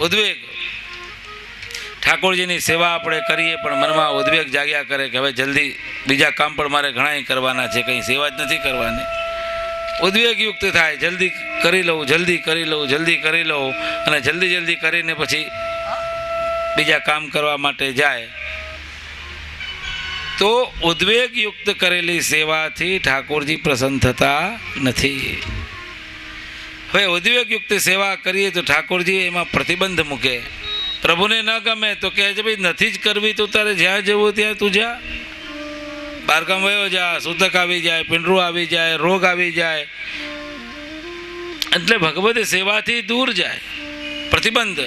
ઉદ્વેગ, ઠાકોરજીની સેવા આપણે કરીએ પણ મનમાં ઉદ્વેગ જાગ્યા કરે કે હવે જલ્દી બીજા કામ પણ મારે ઘણા કરવાના છે, કંઈ સેવા જ નથી કરવાની. ઉદ્વેગ યુક્ત થાય, જલ્દી કરી લઉં, જલ્દી કરી લઉં, જલ્દી કરી લઉં, અને જલ્દી કરીને પછી બીજા કામ કરવા માટે જાય. તો ઉદ્વેગ યુક્ત કરેલી સેવાથી ઠાકોરજી પ્રસન્ન થતા નથી. હવે ઉદ્વેગ યુક્ત સેવા કરીએ તો ઠાકોરજી એમાં પ્રતિબંધ મૂકે. પ્રભુને ન ગમે તો કહે છે ભાઈ નથી જ કરવી તો તારે જ્યાં જવું ત્યાં તું જા. બારગામ વયો જા, સૂતક આવી જાય, પિંડરું આવી જાય, રોગ આવી જાય, એટલે ભગવત સેવાથી દૂર જાય. પ્રતિબંધ.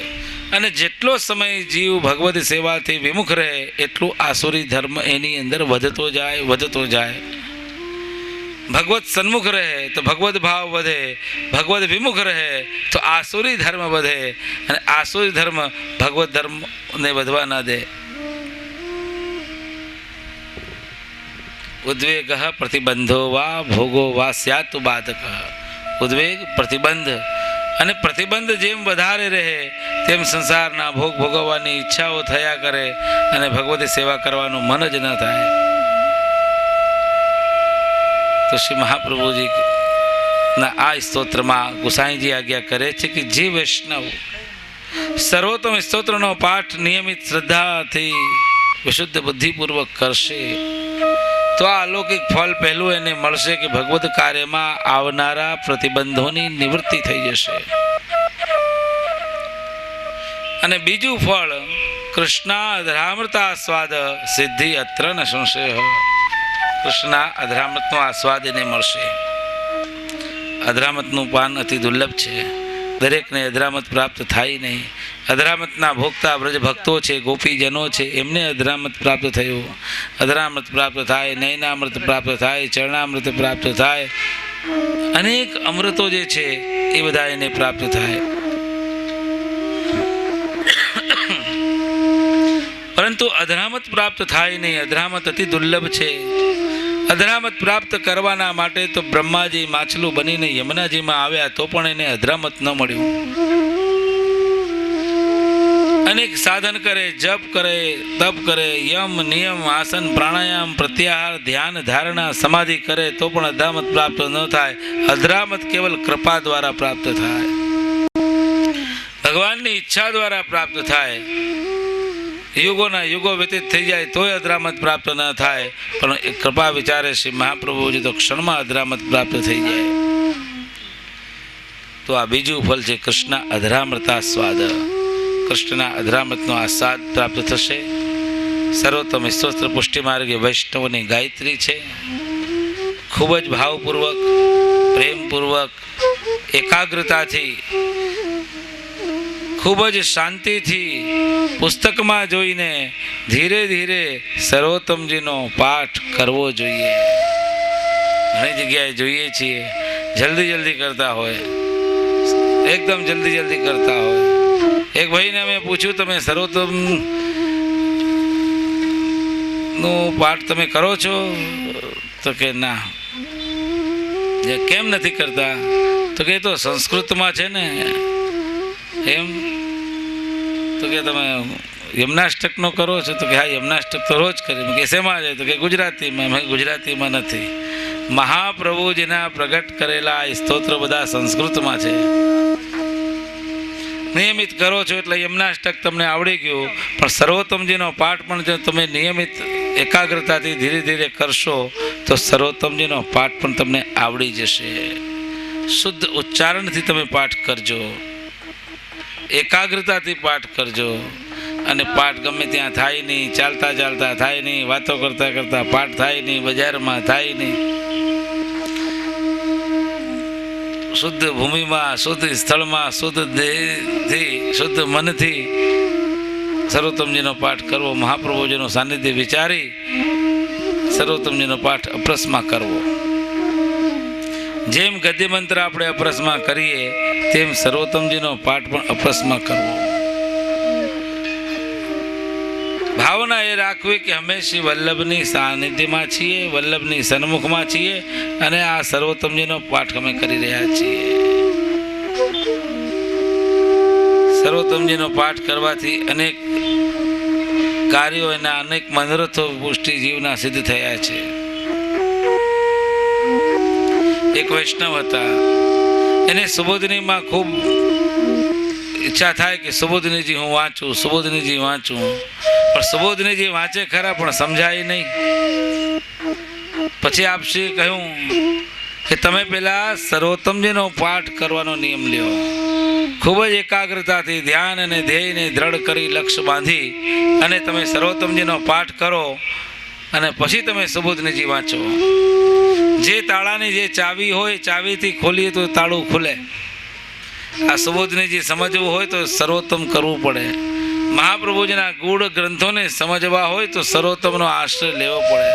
અને જેટલો સમય જીવ ભગવત સેવાથી વિમુખ રહે એટલું આસુરી ધર્મ એની અંદર વધતો જાય. ભગવત સન્મુખ રહે તો ભગવત ભાવ વધે, ભગવત વિમુખ રહે તો આસુરી ધર્મ વધે, અને આસુરી ધર્મ ભગવત ધર્મને વધવા ના દે. ઉદ્વેગ પ્રતિબંધો વા ભોગો વા સ્યાતુ બાધક. ઉદ્વેગ, પ્રતિબંધ, અને પ્રતિબંધ જેમ વધારે રહે તેમ સંસારના ભોગ ભોગવવાની ઈચ્છાઓ થયા કરે અને ભગવતી સેવા કરવાનું મન જ ન થાય. તો શ્રી મહાપ્રભુજી ના આ સ્તોત્રમાં ગુસાઈજી આજ્ઞા કરે છે કે જે વૈષ્ણવ સર્વોત્તમ સ્તોત્રનો પાઠ નિયમિત શ્રદ્ધાથી વિશુદ્ધ બુદ્ધિપૂર્વક કરશે તો આ અલૌકિક ફળ પહેલું એને મળશે કે ભગવત કાર્યમાં આવનારા પ્રતિબંધોની નિવૃત્તિ થઈ જશે. અને બીજું ફળ કૃષ્ણ અધરામૃતા સ્વાદ સિદ્ધિ અત્ર ન સંશય. કૃષ્ણ અધરામૃતનો આસ્વાદ એને મળશે. અધરામતનું પાન અતિ દુર્લભ છે, દરેકને અધરામત પ્રાપ્ત થાય નહીં. અધરામતના ભોગતા બ્રજ ભક્તો છે, ગોપીજનો છે, એમને અધરામત પ્રાપ્ત થયું. અધરામત પ્રાપ્ત થાય, નયનામૃત પ્રાપ્ત થાય, ચરણામૃત પ્રાપ્ત થાય, અનેક અમૃતો જે છે એ બધા એને પ્રાપ્ત થાય. પરંતુ અધરામત પ્રાપ્ત થાય નહીં. અધરામત અતિ દુર્લભ છે. અધરામત પ્રાપ્ત કરવાના માટે તો બ્રહ્માજી માછલું બનીને યમુનાજીમાં આવ્યા તો પણ એને અધરામત ન મળ્યું. અનેક સાધન કરે, જપ કરે, તપ કરે, યમ નિયમ આસન પ્રાણાયામ પ્રત્યાહાર ધ્યાન ધારણા સમાધિ કરે તો પણ અધરામત પ્રાપ્ત ન થાય. અધરામત કેવલ કૃપા દ્વારા પ્રાપ્ત થાય, ભગવાનની ઈચ્છા દ્વારા પ્રાપ્ત થાય. યુગોના યુગો વ્યતીત થઈ જાય તોય અધરામત પ્રાપ્ત ન થાય, પણ એ કૃપા વિચારે શ્રી મહાપ્રભુજી તો ક્ષણમાં અધરામત પ્રાપ્ત થઈ જાય. તો આ બીજું ફળ છે કૃષ્ણ અધરામૃતા સ્વાદ. કૃષ્ણના અધરામૃતનો આ સ્વાદ પ્રાપ્ત થશે. સર્વોત્તમ સ્તોત્ર પુષ્ટિ માર્ગે વૈષ્ણવની ગાયત્રી છે. ખૂબ જ ભાવપૂર્વક, પ્રેમપૂર્વક, એકાગ્રતાથી, ખૂબ જ શાંતિથી પુસ્તકમાં જોઈને ધીરે ધીરે સર્વોત્તમજીનો પાઠ કરવો જોઈએ. ઘણી જગ્યાએ જોઈએ છીએ જલ્દી કરતા હોય, એકદમ જલ્દી કરતા હોય. એક ભાઈને મેં પૂછ્યું, તમે સર્વોત્તમ નું પાઠ તમે કરો છો? તો કે ના. કેમ નથી કરતા? તો કે તો સંસ્કૃતમાં છે ને. એમ? તો કે તમે યમનાષ્ટકનો કરો છો? તો કે હા, યમનાષ્ટક તો રોજ કરી. કે શેમાં છે? તો કે ગુજરાતીમાં. ગુજરાતીમાં નથી. મહાપ્રભુજીના પ્રગટ કરેલા સ્તોત્ર બધા સંસ્કૃતમાં છે. નિયમિત કરો છો એટલે યમનાષ્ટક તમને આવડી ગયું, પણ સર્વોત્તમજીનો પાઠ પણ જો તમે નિયમિત એકાગ્રતાથી ધીરે ધીરે કરશો તો સર્વોત્તમજીનો પાઠ પણ તમને આવડી જશે. શુદ્ધ ઉચ્ચારણથી તમે પાઠ કરજો, એકાગ્રતાથી પાઠ કરજો. અને પાઠ ગમે ત્યાં થાય નહીં, ચાલતા થાય નહીં, વાતો કરતા પાઠ થાય નહીં, બજારમાં થાય નહીં. શુદ્ધ ભૂમિમાં, શુદ્ધ સ્થળમાં, શુદ્ધ દેહથી, શુદ્ધ મનથી સર્વોત્તમજીનો પાઠ કરવો. મહાપ્રભુજીનું સાનિધ્ય વિચારી સર્વોત્તમજીનો પાઠ અપરસમાં કરવો. જેમ ગદ્ય મંત્ર આપણે અપરસમાં કરીએ તેમ સર્વોત્તમજીનો પાઠ પણ અપરસમાં કરવો. ભાવના એ રાખવી કે અમે શ્રી વલ્લભની સાનિધ્યમાં છીએ, વલ્લભની સન્મુખમાં છીએ અને આ સર્વોત્તમજીનો પાઠ અમે કરી રહ્યા છીએ. સર્વોત્તમજીનો પાઠ કરવાથી અનેક કાર્યો એના અનેક મનોરથો પુષ્ટિ જીવના સિદ્ધ થયા છે. એક વૈષ્ણવ હતા, એને સુબોધનીમાં ખૂબ ઈચ્છા થાય કે સુબોધનીજી હું વાંચું, સુબોધનીજી વાંચું. પણ સુબોધનીજી વાંચે ખરા પણ સમજાય નહીં. પછી આપશ્રીએ કહ્યું કે તમે પેલા સર્વોત્તમજીનો પાઠ કરવાનો નિયમ લ્યો. ખૂબ જ એકાગ્રતાથી ધ્યાન અને ધ્યેયને દ્રઢ કરી લક્ષ્ય બાંધી અને તમે સર્વોત્તમજીનો પાઠ કરો અને પછી તમે સુબોધનીજી વાંચો. જે તાળાની જે ચાવી હોય, ચાવીથી ખોલીએ તો તાળું ખુલે. આ સુબોધનીજી સમજવું હોય તો સર્વોત્તમ કરવું પડે. મહાપ્રભુજીના ગૂઢ ગ્રંથોને સમજવા હોય તો સર્વોત્તમનો આશ્રય લેવો પડે.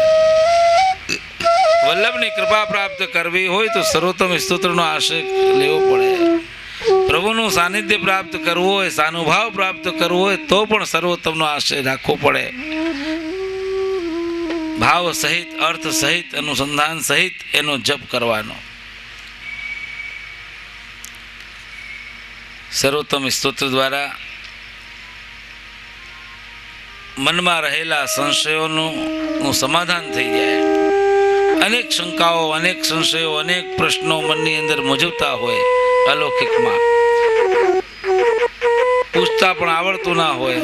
વલ્લભની કૃપા પ્રાપ્ત કરવી હોય તો સર્વોત્તમ સ્તોત્રનો આશ્રય લેવો પડે. પ્રભુનું સાનિધ્ય પ્રાપ્ત કરવું હોય, સાનુભાવ પ્રાપ્ત કરવું હોય તો પણ સર્વોત્તમનો આશ્રય રાખવો પડે. ભાવ સહિત, અર્થ સહિત, અનુસંધાન સહિત એનો જપ કરવાનો. સર્વોત્તમ સ્તોત્ર દ્વારા મનમાં રહેલા સંશયોનું સમાધાન થઈ જાય. અનેક શંકાઓ, અનેક સંશયો, અનેક પ્રશ્નો મનની અંદર મૂંઝવતા હોય, અલૌકિકમાં પૂછતા પણ આવડતું ના હોય,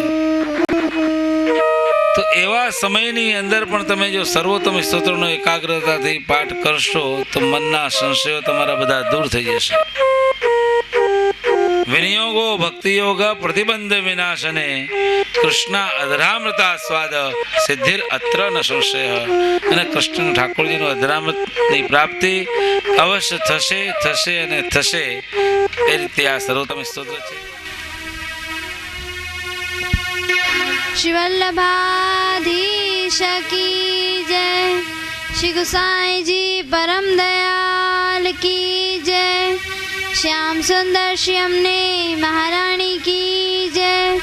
તો એવા સમયની અંદર પણ તમે જો સર્વોત્તમ સ્તોત્રનો એકાગ્રતાથી પાઠ કરશો તો મનના સંશયો તમારા બધા દૂર થઈ જશે. વિનિયોગો ભક્તિયોગ પ્રતિબંધ વિનાશને કૃષ્ણ અધરામૃતા સ્વાદ સિદ્ધિર અત્ર ન સંશય. અને કૃષ્ણ ઠાકોરજીનું અધરામૃતની પ્રાપ્તિ અવશ્ય થશે અને થશે. એ રીતે આ સર્વોત્તમ સ્તોત્ર છે. श्री वल्लभाधीश की जय। श्री गुसाई जी परम दयाल की जय। श्याम सुंदर श्री अम्ने महारानी की जय।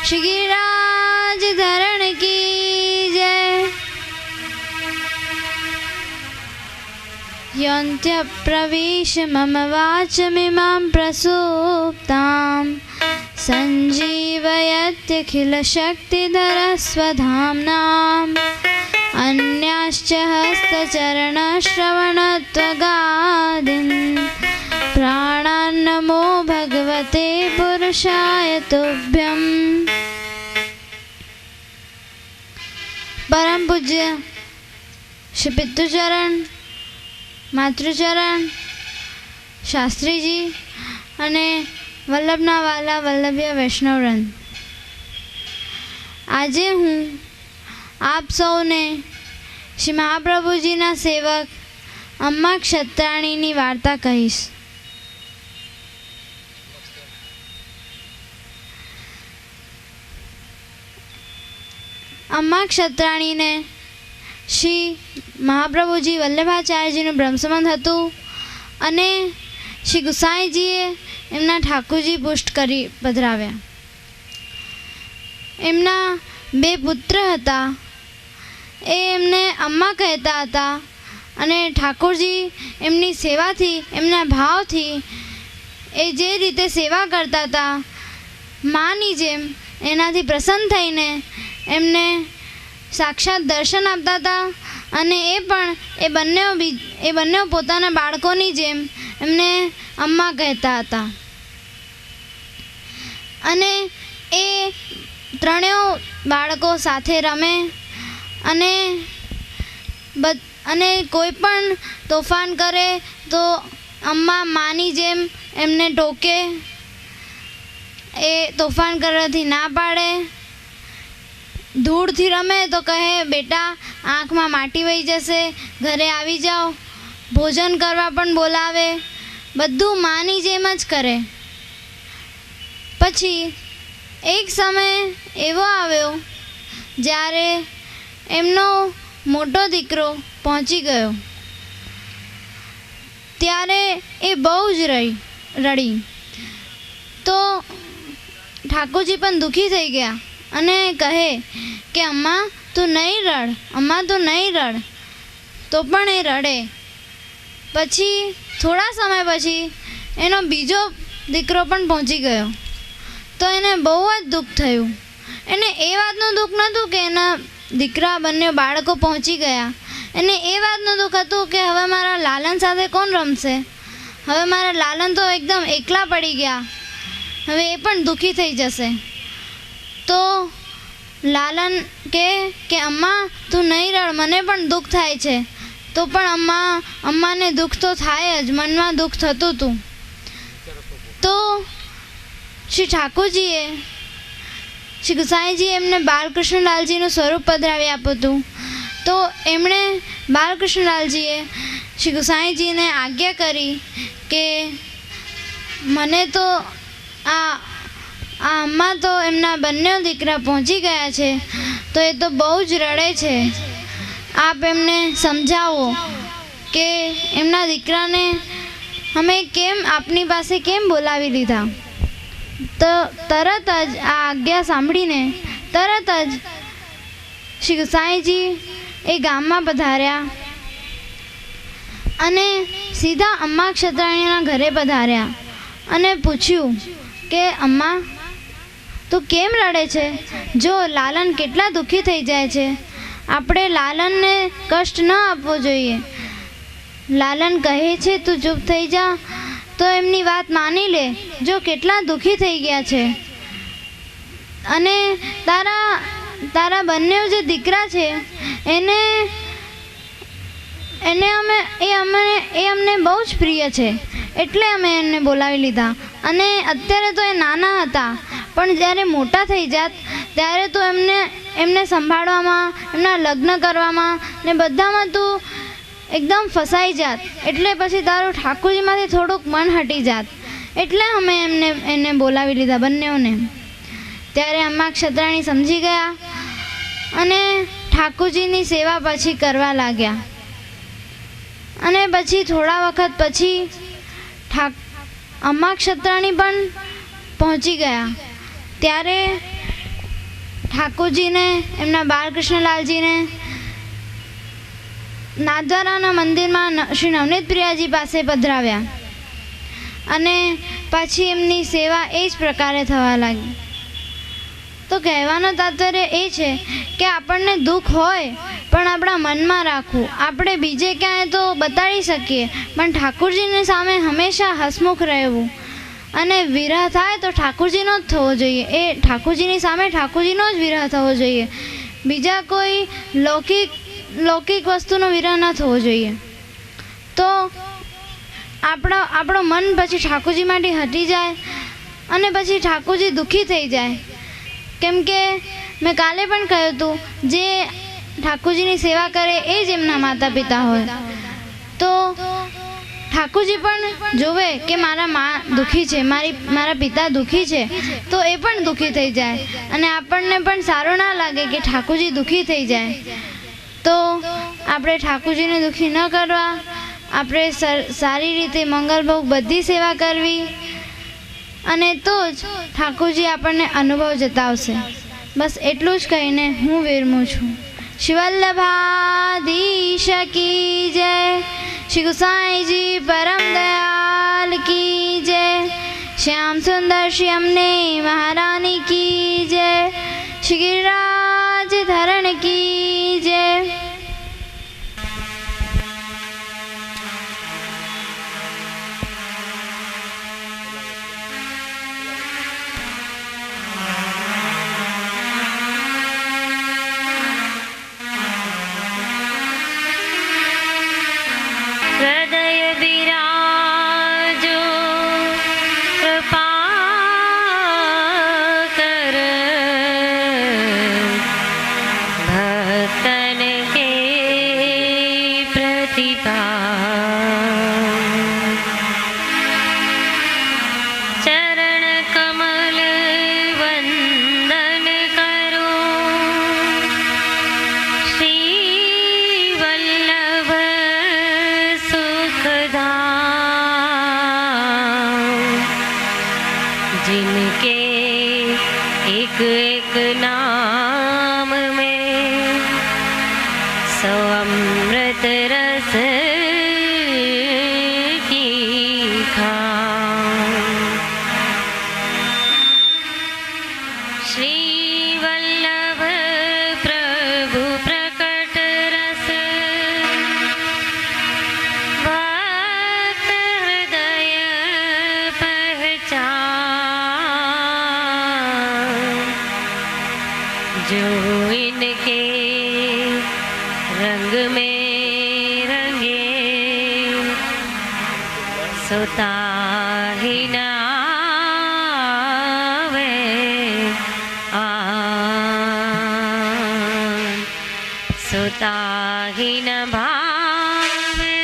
श्री गिरिराज धरण की जय। योऽन्त्य प्रवेश मम वाचमिमां प्रसूप्तां सञ्जीवयत्यखिलशक्तिधरस्वधाम्नाम् अन्याश्च हस्तचरणश्रवणत्वगादीन् प्राणान् नमो भगवते पुरुषाय तुभ्यम्। परम पूज्य श्री पितृचरण, मातृचरण, શાસ્ત્રીજી અને વલ્લભના વાલા વલ્લભ્ય વૈષ્ણવવૃંદ, આજે હું આપ સૌને શ્રી મહાપ્રભુજીના સેવક અમ્મા ક્ષત્રાણીની વાર્તા કહીશ. અમ્મા ક્ષત્રાણીને શ્રી મહાપ્રભુજી વલ્લભાચાર્યજીનું બ્રહ્મસંબંધ હતું અને શ્રી ગુસાઈજીએ એમના ઠાકુરજી પુષ્ટ કરી પધરાવ્યા. એમના બે પુત્ર હતા, એ એમને અમ્મા કહેતા હતા અને ઠાકુરજી એમની સેવાથી, એમના ભાવથી એ જે રીતે સેવા કરતા હતા માની જેમ, એનાથી પ્રસન્ન થઈને એમને સાક્ષાત દર્શન આપતા હતા અને એ પણ એ બંને પોતાના બાળકોની જેમ એમને અમ્મા કહેતા હતા. અને એ ત્રણેય બાળકો સાથે રમે અને કોઈ પણ તોફાન કરે તો અમ્મા માની જેમ એમને ટોકે, એ તોફાન કરવાથી ના પાડે. ધૂળથી રમે તો કહે બેટા આંખમાં માટી વહી જશે, ઘરે આવી જાઓ. ભોજન કરવા પણ બોલાવે, બધું માની જેમ જ કરે. પછી એક સમય એવો આવ્યો જ્યારે એમનો મોટો દીકરો પહોંચી ગયો. ત્યારે એ બહુ જ રડી. તો ઠાકોરજી પણ દુઃખી થઈ ગયા અને કહે કે અમ્મા તું નહીં રડ, અમ્મા તું નહીં રડ. તો પણ એ રડે. પછી થોડા સમય પછી એનો બીજો દીકરો પણ પહોંચી ગયો. તો એને બહુ જ દુઃખ થયું. એને એ વાતનું દુઃખ નહોતું કે એના દીકરા બંને બાળકો પહોંચી ગયા, એને એ વાતનું દુઃખ હતું કે હવે મારા લાલન સાથે કોણ રમશે, હવે મારા લાલન તો એકદમ એકલા પડી ગયા, હવે એ પણ દુઃખી થઈ જશે. તો લાલન કહે કે અમ્મા તું નહીં રડ, મને પણ દુઃખ થાય છે. તો પણ અમ્માને દુઃખ તો થાય જ, મનમાં દુઃખ થતું હતું. તો શ્રી ઠાકોરજીએ, શ્રી ગુસાઈજીએ એમને બાલકૃષ્ણલાલજીનું સ્વરૂપ પધરાવી આપ્યું હતું. તો એમણે બાલકૃષ્ણલાલજીએ શ્રી ગુસાઈજીને આજ્ઞા કરી કે મને તો આ અમ્મા તો એમના બંને દીકરા પહોંચી ગયા છે, તો એ તો બહુ જ રડે છે. આપ એમને સમજાવો કે એમના દીકરાને અમે કેમ આપની પાસે કેમ બોલાવી લીધા. તો તરત જ આ આજ્ઞા સાંભળીને તરત જ શ્રી ગુસાઈજી એ ગામમાં પધાર્યા અને સીધા અમ્મા ક્ષત્રાણીના ઘરે પધાર્યા અને પૂછ્યું કે અમ્મા તું કેમ રડે છે? જો લાલન કેટલા દુઃખી થઈ જાય છે, આપણે લાલનને કષ્ટ ન આપવો જોઈએ. લાલન કહે છે તું ચૂપ થઈ જા, તો એમની વાત માની લે. જો કેટલા દુઃખી થઈ ગયા છે અને તારા બંને જે દીકરા છે એ અમને બહુ જ પ્રિય છે, એટલે અમે એમને બોલાવી લીધા. અને અત્યારે તો એ નાના હતા, પણ જ્યારે મોટા થઈ જાત ત્યારે તો એમને સંભાળવામાં, એમના લગ્ન કરવામાં ને બધામાં તું એકદમ ફસાઈ જાત, એટલે પછી તારું ઠાકોરજીમાંથી થોડુંક મન હટી જાત, એટલે અમે એને બોલાવી લીધા બંનેઓને. ત્યારે અમ્મા ક્ષત્રાણી સમજી ગયા અને ઠાકોરજીની સેવા પછી કરવા લાગ્યા. અને પછી થોડા વખત પછી અમ્મા ક્ષત્રાણી પણ પહોંચી ગયા. ત્યારે ઠાકોરજીને એમના બાળકૃષ્ણલાલજીને નાથદ્વારાના મંદિરમાં શ્રી નવનીત પ્રિયાજી પાસે પધરાવ્યા અને પછી એમની સેવા એ જ પ્રકારે થવા લાગી. તો કહેવાનો તાત્પર્ય એ છે કે આપણને દુઃખ હોય પણ આપણા મનમાં રાખવું. આપણે બીજે ક્યાંય તો બતાડી શકીએ પણ ઠાકોરજીની સામે હંમેશા હસમુખ રહેવું. અને વિરહ થાય તો ઠાકોરજીનો જ થવો જોઈએ. એ ઠાકોરજીની સામે ઠાકોરજીનો જ વિરહ થવો જોઈએ. બીજા કોઈ લૌકિક વસ્તુનો વિરહ ન થવો જોઈએ. તો આપણો મન પછી ઠાકોરજી માટે હટી જાય અને પછી ઠાકોરજી દુઃખી થઈ જાય. કેમ કે મેં કાલે પણ કહ્યું હતું, જે ઠાકોરજીની સેવા કરે એ જ એમના માતા પિતા હોય. તો ઠાકોરજી પણ જોવે કે મારા મા દુઃખી છે, મારા પિતા દુઃખી છે, તો એ પણ દુઃખી થઈ જાય. અને આપણને પણ સારું ના લાગે કે ઠાકોરજી દુઃખી થઈ જાય. તો આપણે ઠાકોરજીને દુઃખી ન કરવા, આપણે સારી રીતે મંગલભોગ બધી સેવા કરવી અને તો જ ઠાકોરજી આપણને અનુભવ જતાવશે. બસ એટલું જ કહીને હું વિરમું છું. શિવલ્લભાધીશ કી જય, શ્રી ગુસાઈજી પરમ દયાલ કી જય, શ્યામ સુંદર શ્રી અમને મહારાની કી જય, શ્રી गिरिराज धरण की जय. हृदय विराजो कृपा कर, भक्तन के प्रतिभा चरण कमल वंदन करो, श्री वल्लभ जिनके एक एक नाम में सौ अमृत रस की खान, श्री वल्लभ प्रभु प्रकट रस भक्त हृदय पहचान, जो इनके रंग में रंगे सोता ही नावे सोता ही न भावे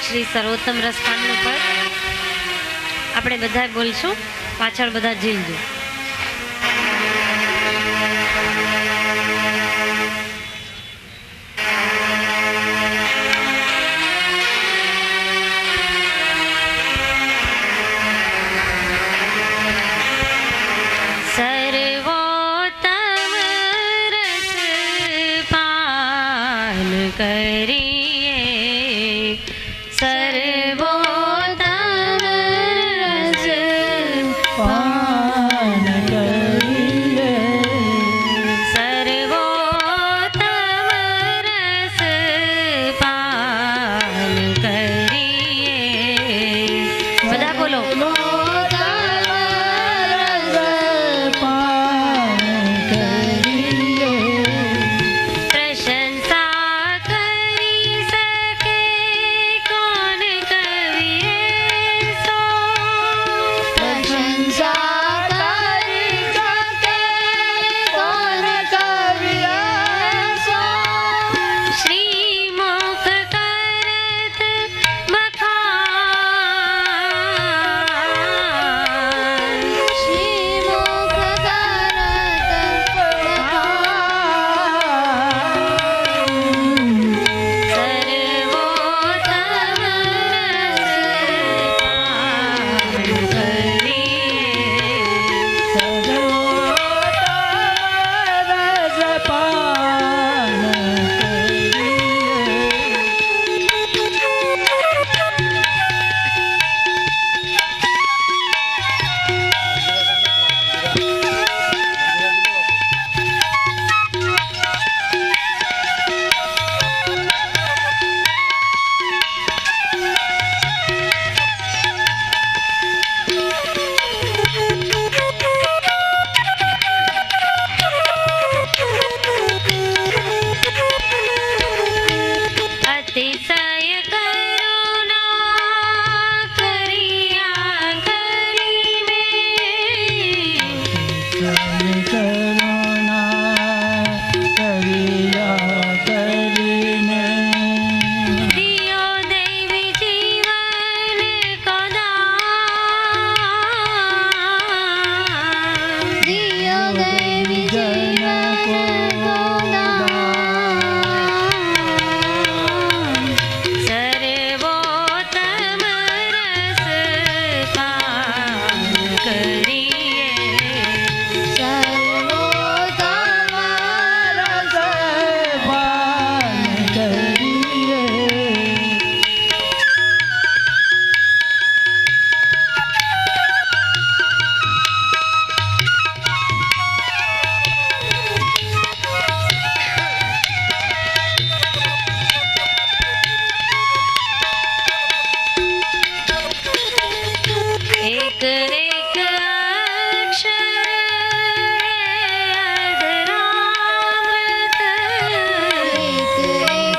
શ્રી સર્વોત્તમ રસપાનનું પદ આપણે બધા બોલશું, પાછળ બધા ઝીલજો. સર્વોત્તમ રસ પાન કરીએ, સર્વોત્તમ રસ पान करिए, સર્વોત્તમ રસ પાન કરીએ. બધા બોલો. पान करिए, પ્રશંસા કરી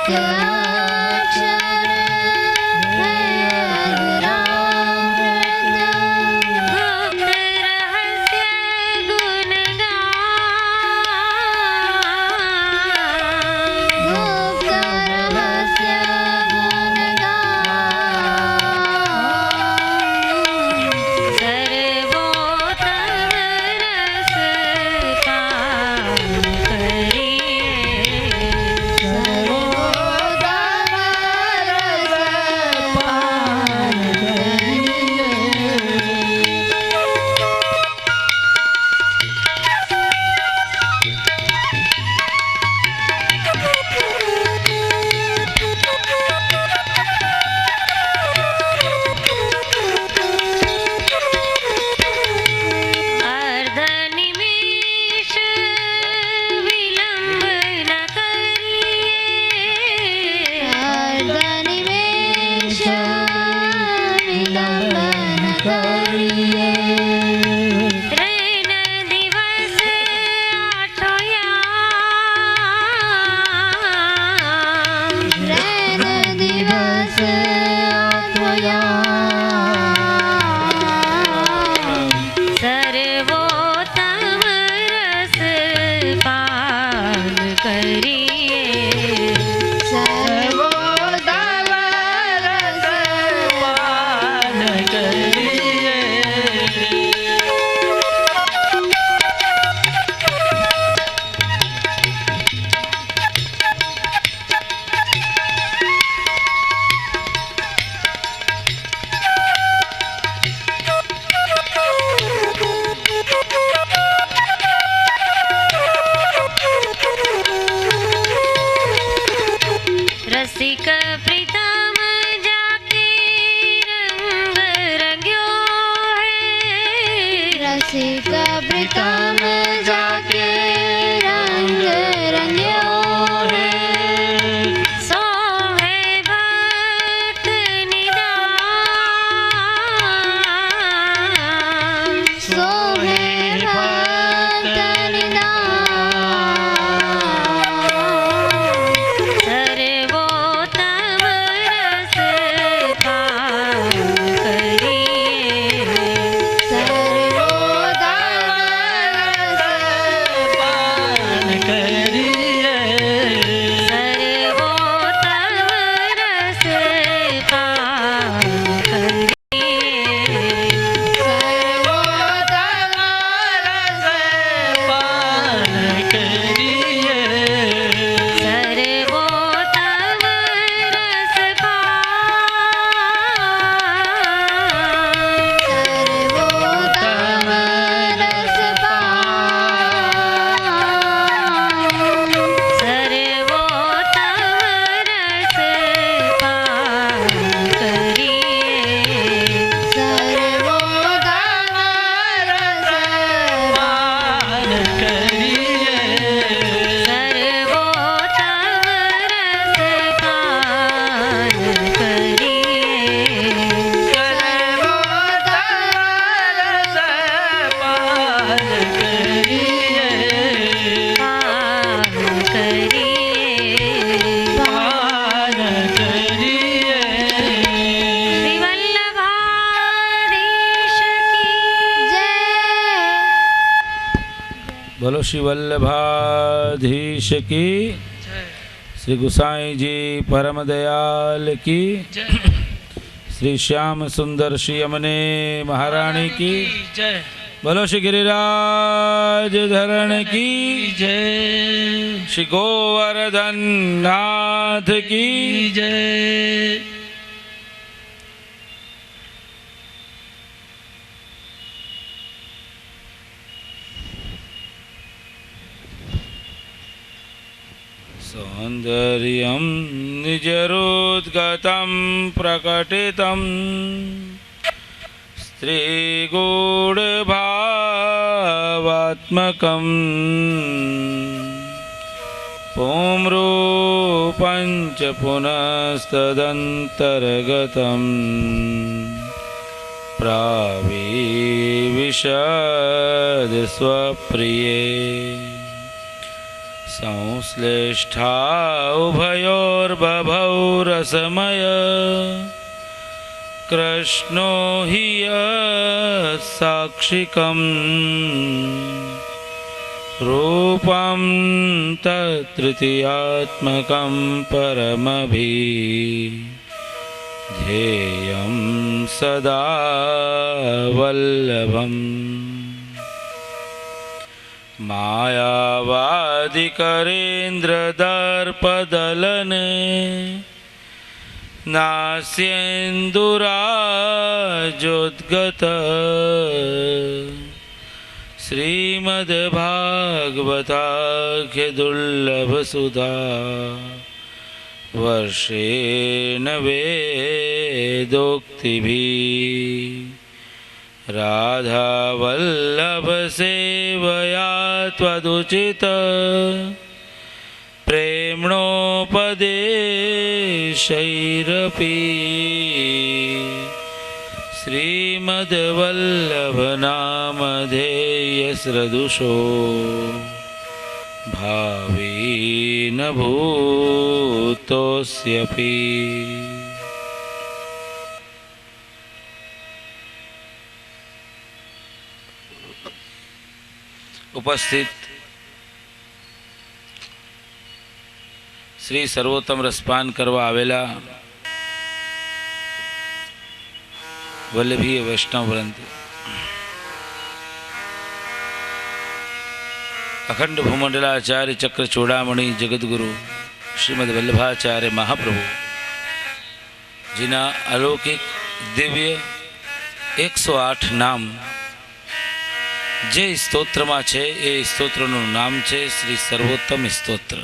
एक अक्षर है अधूरामृत। गुप्त रहस्य गुणगान, गुप्त रहस्य गुणगान। सर्वोत्तम रस पान करिए। सर्वोत्तम रस पान करिए। अर्धनिमेष विलंब न करिए। अर्धनिमेष विलंब न करिए। ત્રણ દિવસ આઠો યામ, ત્રણ દિવસ આઠો યામ। સર્વોત્તમ રસ પાન કરીએ। સર્વોત્તમ રસ પાન કરીએ। રસિક પ્રીતમ જાકે રંગ રંગ્યો હૈ। રસિક પ્રીતમ જાકે રંગ રંગ્યો હે। સોહે ભક્ત નિદાન, સોહે ભક્ત નિદાન। સર્વોત્તમ રસ પાન કરીએ। સર્વોત્તમ રસ પાન કરીએ। સર્વોત્તમ રસ પાન કરીએ। સર્વોત્તમ રસ પાન કરીએ। સર્વોત્તમ રસ સર્વોત્તમ રસ પાન। સર્વોત્તમ રસ પાન કરીએ। સર્વોત્તમ રસ પાન કરીએ। સર્વોત્તમ રસ પાન કરીએ। પાન કરીએ। શ્રી વલ્લભાધીશ કી જય। બોલો શ્રી વલ્લભાધીશ કી, શ્રી ગુસાઈ જી પરમ દયાલ કી, શ્રી શ્યામ સુંદર શ્રી અમને મહારાણી કી, જય બોલો શ્રી ગિરિરાજ ધરણ કી, જય શ્રી ગોવર્ધન નાથ કી. જય। સૌંદર્યમ નિજરોદ્ગતમ પ્રકટિતમ સ્ત્રીગૂઢભાવાત્મકમ પુંરૂપંચ પુનસ્તદંતર્ગતમ प्राविशद स्वप्रिये संश्लिष्ठा उभयोर्मध्ये भवोर्बभौ रसमय कृष्णो हि साक्षिकम् रूपं तत्तृतीयात्मकं परमभिधेयं सदा वल्लभम् मायावादिकरेन्द्रदर्पदलने नास्येन्दुराजोद्गत श्रीमद्भागवताख्यदुर्लभसुधा वर्षेण वेदोक्तिभिः राधावल्लभसेवया त्वदुचित प्रेम्णोपदेशैरपि श्रीमद्वल्लभनामधेयसृदुषो भावेन भूतोऽस्यपि। उपस्थित श्री सर्वोत्तम रसपान करवा आवेला वल्लभीय वैष्णव वृंद, अखंड भूमंडलाचार्य चक्र चूड़ामणि जगतगुरु श्रीमद वल्लभाचार्य महाप्रभु जिना अलौकिक दिव्य 108 नाम जे स्त्रोत्र में है ए स्त्रोत्र नाम है श्री सर्वोत्तम स्त्रोत्र।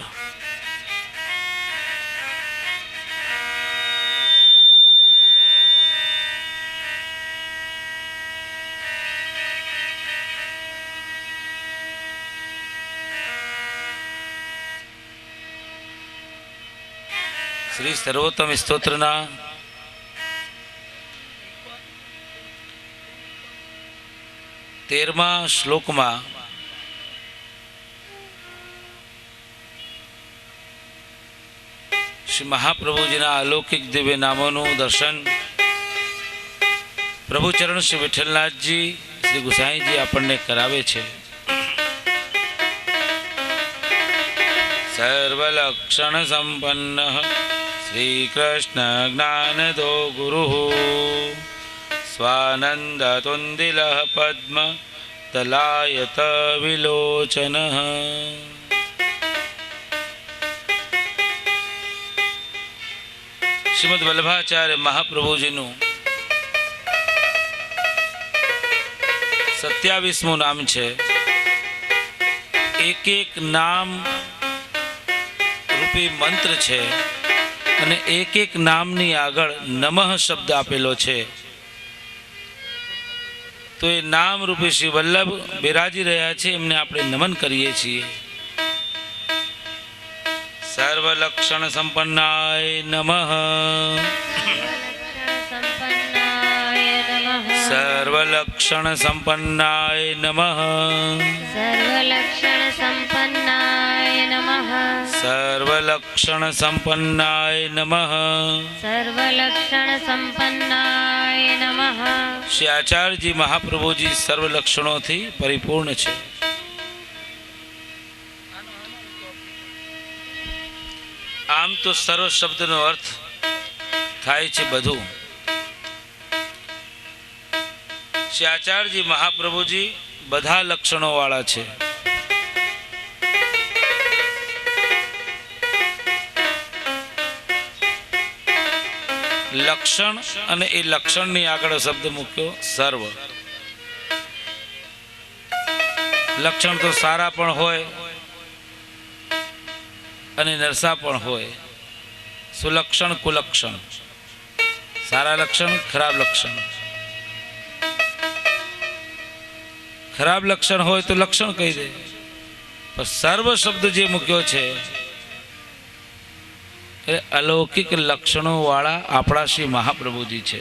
श्री सर्वोत्तम स्त्रोत्रना 13મા શ્લોકમાં શ્રી મહાપ્રભુજીના અલૌકિક દિવ્ય નામોનું દર્શન પ્રભુચરણ શ્રી વિઠ્ઠલનાથજી શ્રી ગુસાઈજી આપણને કરાવે છે। સર્વલક્ષણ સંપન્ન શ્રી કૃષ્ણ જ્ઞાનદો ગુરુ स्वानंद तुंदिल पद्म तलायत विलोचन। श्रीमद वल्लभाचार्य महाप्रभु जी 27મું नाम है। एक एक नाम रूपी मंत्र है અને એક એક નામની આગળ નમઃ શબ્દ આપેલો છે। तो ये नाम रूपी श्री वल्लभ बिराजी रहा है, एमने आपणे नमन करीए छीए। सर्वलक्षण संपन्नाय नमः, सर्वलक्षण संपन्नाय नमः, सर्वलक्षण संपन्नाय नमः, सर्वलक्षण संपन्नाय नमः, सर्वलक्षण संपन्नाय नमः। श्री आचार्य जी महाप्रभु जी सर्व लक्षणों थी परिपूर्ण है। आम तो सर्व शब्द नो अर्थ थाय छे बधु। श्री आचार्य जी महाप्रभु जी बधा लक्षणों वाला छे। लक्षण અને એ લક્ષણની આગળ શબ્દ મૂક્યો સર્વ। લક્ષણ તો સારા પણ હોય અને નરસા પણ હોય। સુલક્ષણ કુલક્ષણ, સારા લક્ષણ ખરાબ લક્ષણ। ખરાબ લક્ષણ હોય તો લક્ષણ કહી દે, પણ સર્વ શબ્દ જે મૂક્યો છે अलौकिक लक्षणों वाला आपड़ा श्री महाप्रभु जी है।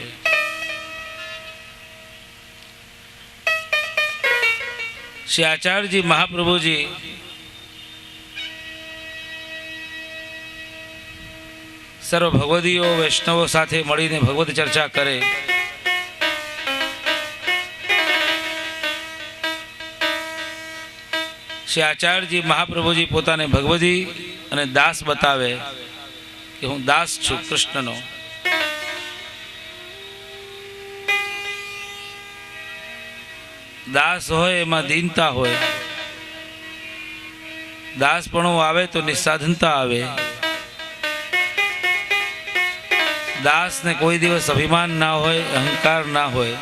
श्री आचार्य जी महाप्रभु जी સર્વ ભગવદીઓ વૈષ્ણવો સાથે મળીને ભગવદ ચર્ચા કરે. શ્રી આચાર્યજી મહાપ્રભુજી પોતાને ભગવદી અને દાસ બતાવે કે હું દાસ છું કૃષ્ણનો. દાસ હોય એમાં દીનતા હોય. દાસપણું આવે તો નિસ્સાધનતા આવે. દાસને કોઈ દિવસ અભિમાન ના હોય, અહંકાર ના હોય.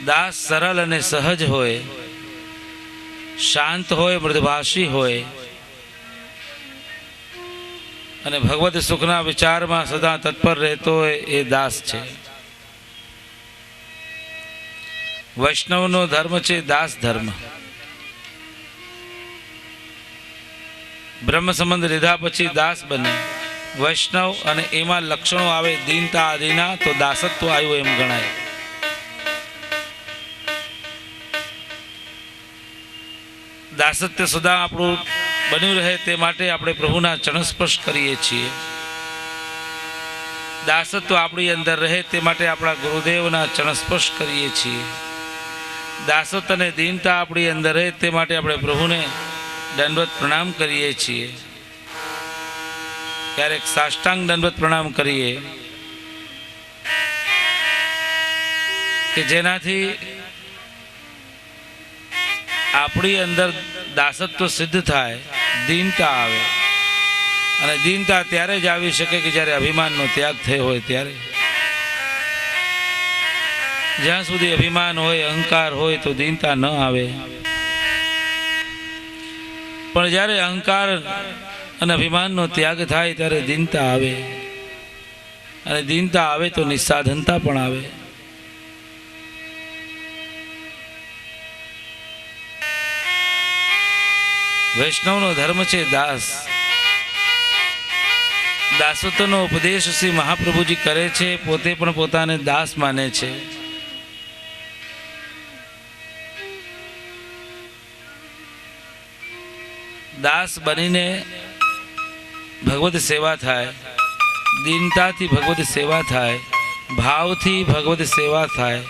દાસ સરળ અને સહજ હોય, શાંત હોય, મૃદભાષી હોય અને ભગવત સુખના વિચારમાં સદા તત્પર રહેતો હોય એ દાસ છે. વૈષ્ણવનો ધર્મ છે દાસ ધર્મ. બ્રહ્મ સંબંધ લીધા પછી દાસ બને વૈષ્ણવ, અને એમાં લક્ષણો આવે દીનતા આદિના, તો દાસત્વ આવ્યું એમ ગણાય. દાસત્વ સદા આપણું બન્યું રહે તે માટે આપણે પ્રભુના ચરણ સ્પર્શ કરીએ છીએ. દાસત્વ આપણી અંદર રહે તે માટે આપણા ગુરુદેવના ચરણ સ્પર્શ કરીએ છીએ. દાસત્વ અને દીનતા આપણી અંદર રહે તે માટે આપણે પ્રભુને દંડવત પ્રણામ કરીએ છીએ. ક્યારેક સાષ્ટાંગ દંડવત પ્રણામ કરીએ કે જેનાથી આપણી અંદર દાસત્વ સિદ્ધ થાય, દીનતા આવે. અને દીનતા ત્યારે જ આવી શકે કે જ્યારે અભિમાનનો ત્યાગ થયો હોય ત્યારે. જ્યાં સુધી અભિમાન હોય, અહંકાર હોય તો દીનતા ન આવે. પણ જ્યારે અહંકાર અને અભિમાનનો ત્યાગ થાય ત્યારે દીનતા આવે. અને દીનતા આવે તો નિસ્સાધનતા પણ આવે. વૈષ્ણવનો ધર્મ છે દાસ. દાસત્વનો ઉપદેશ શ્રી મહાપ્રભુજી કરે છે, પોતે પણ પોતાને દાસ માને છે. દાસ બનીને ભગવદ સેવા થાય, દીનતાથી ભગવદ સેવા થાય, ભાવથી ભગવદ સેવા થાય,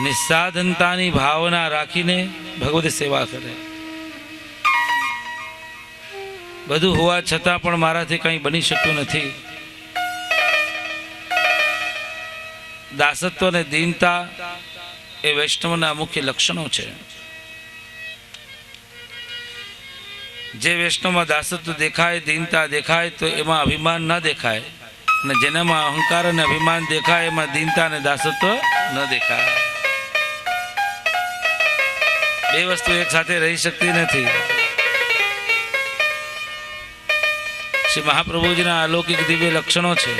નિસ્સાધનતાની ભાવના રાખીને ભગવદ સેવા કરે. બધું હોવા છતાં પણ મારાથી કંઈ બની શકતું નથી. દાસત્વ અને દીનતા એ વૈષ્ણવના મુખ્ય લક્ષણો છે. જે વૈષ્ણવમાં દાસત્વ દેખાય, દીનતા દેખાય તો એમાં અભિમાન ન દેખાય, અને જેનામાં અહંકાર અને અભિમાન દેખાય એમાં દીનતા અને દાસત્વ ન દેખાય. બે વસ્તુ એક સાથે રહી શકતી નથી. શ્રી મહાપ્રભુજીના અલૌકિક દિવ્ય લક્ષણો છે.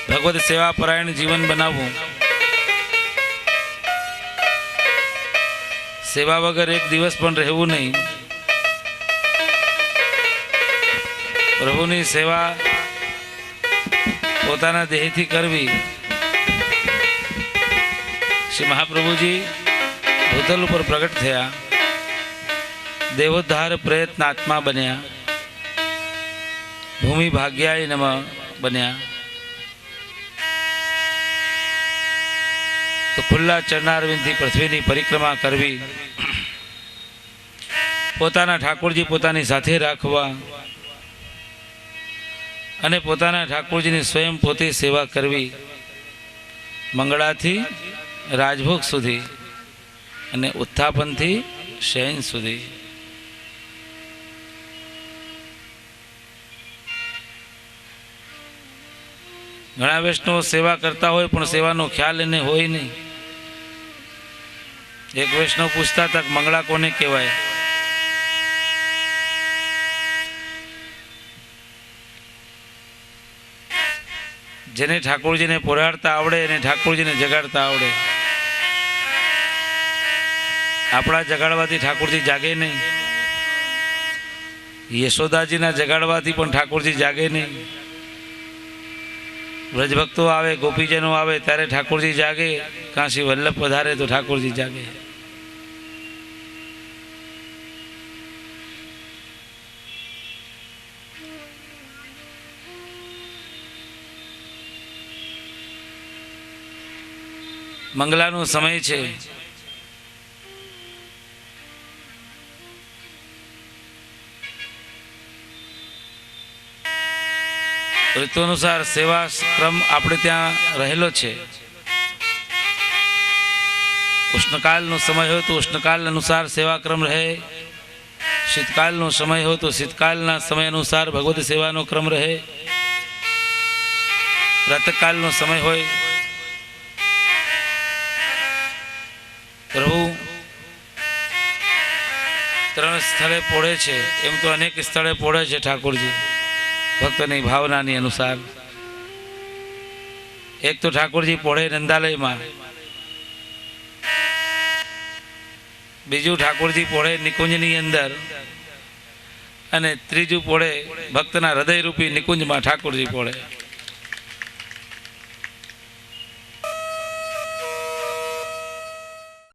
ભગવત સેવા પરાયણ જીવન બનાવવું, સેવા વગર એક દિવસ પણ રહેવું નહીં. પ્રભુની સેવા પોતાના દેહથી કરવી. શ્રી મહાપ્રભુજી ભૂતલ ઉપર પ્રગટ થયા, દેવોદ્ધાર પ્રયત્ન આત્મા બન્યા, ભૂમિ ભાગ્યાય નમઃ બન્યા. તો ખુલ્લા ચરણારવિંદથી પૃથ્વીની પરિક્રમા કરવી, પોતાના ઠાકોરજી પોતાની સાથે રાખવા અને પોતાના ઠાકોરજીની સ્વયં પોતે સેવા કરવી, મંગળાથી રાજભોગ સુધી અને ઉત્થાપનથી શયન સુધી. ઘણા વૈષ્ણવો સેવા કરતા હોય પણ સેવાનો ખ્યાલ એને હોય નહીં. એક વૈષ્ણવ પૂછતા હતા મંગળા કોને કહેવાય? જેને ઠાકોરજીને પોરાડતા આવડે અને ઠાકોરજીને જગાડતા આવડે. આપણા જગાડવાથી ઠાકોરજી જાગે નહીં, યશોદાજીના જગાડવાથી પણ ઠાકોરજી જાગે નહીં. વ્રજભક્તો આવે, ગોપીજનો આવે ત્યારે ઠાકોરજી જાગે, કાશી વલ્લભ પધારે તો ઠાકોરજી જાગે. મંગલાનો સમય છે. ઋતુ અનુસાર સેવા ક્રમ આપણે ત્યાં રહેલો છે. ઉષ્ણકાલનો સમય હોય તો ઉષ્ણકાલ અનુસાર સેવા ક્રમ રહે. શીતકાલનો સમય હોય તો શીતકાલના સમય અનુસાર ભગવતી સેવાનો ક્રમ રહે. પ્રાતઃકાલનો સમય હોય પ્રભુ ત્રણ સ્થળે પોળે છે, એમ તો અનેક સ્થળે પોળે છે ઠાકોરજી ભક્તની ભાવનાની અનુસાર. એક તો ઠાકોરજી પોળે નંદાલયમાં, બીજું ઠાકોરજી પોળે નિકુંજની અંદર, અને ત્રીજું પોળે ભક્તના હૃદયરૂપી નિકુંજમાં ઠાકોરજી પોળે.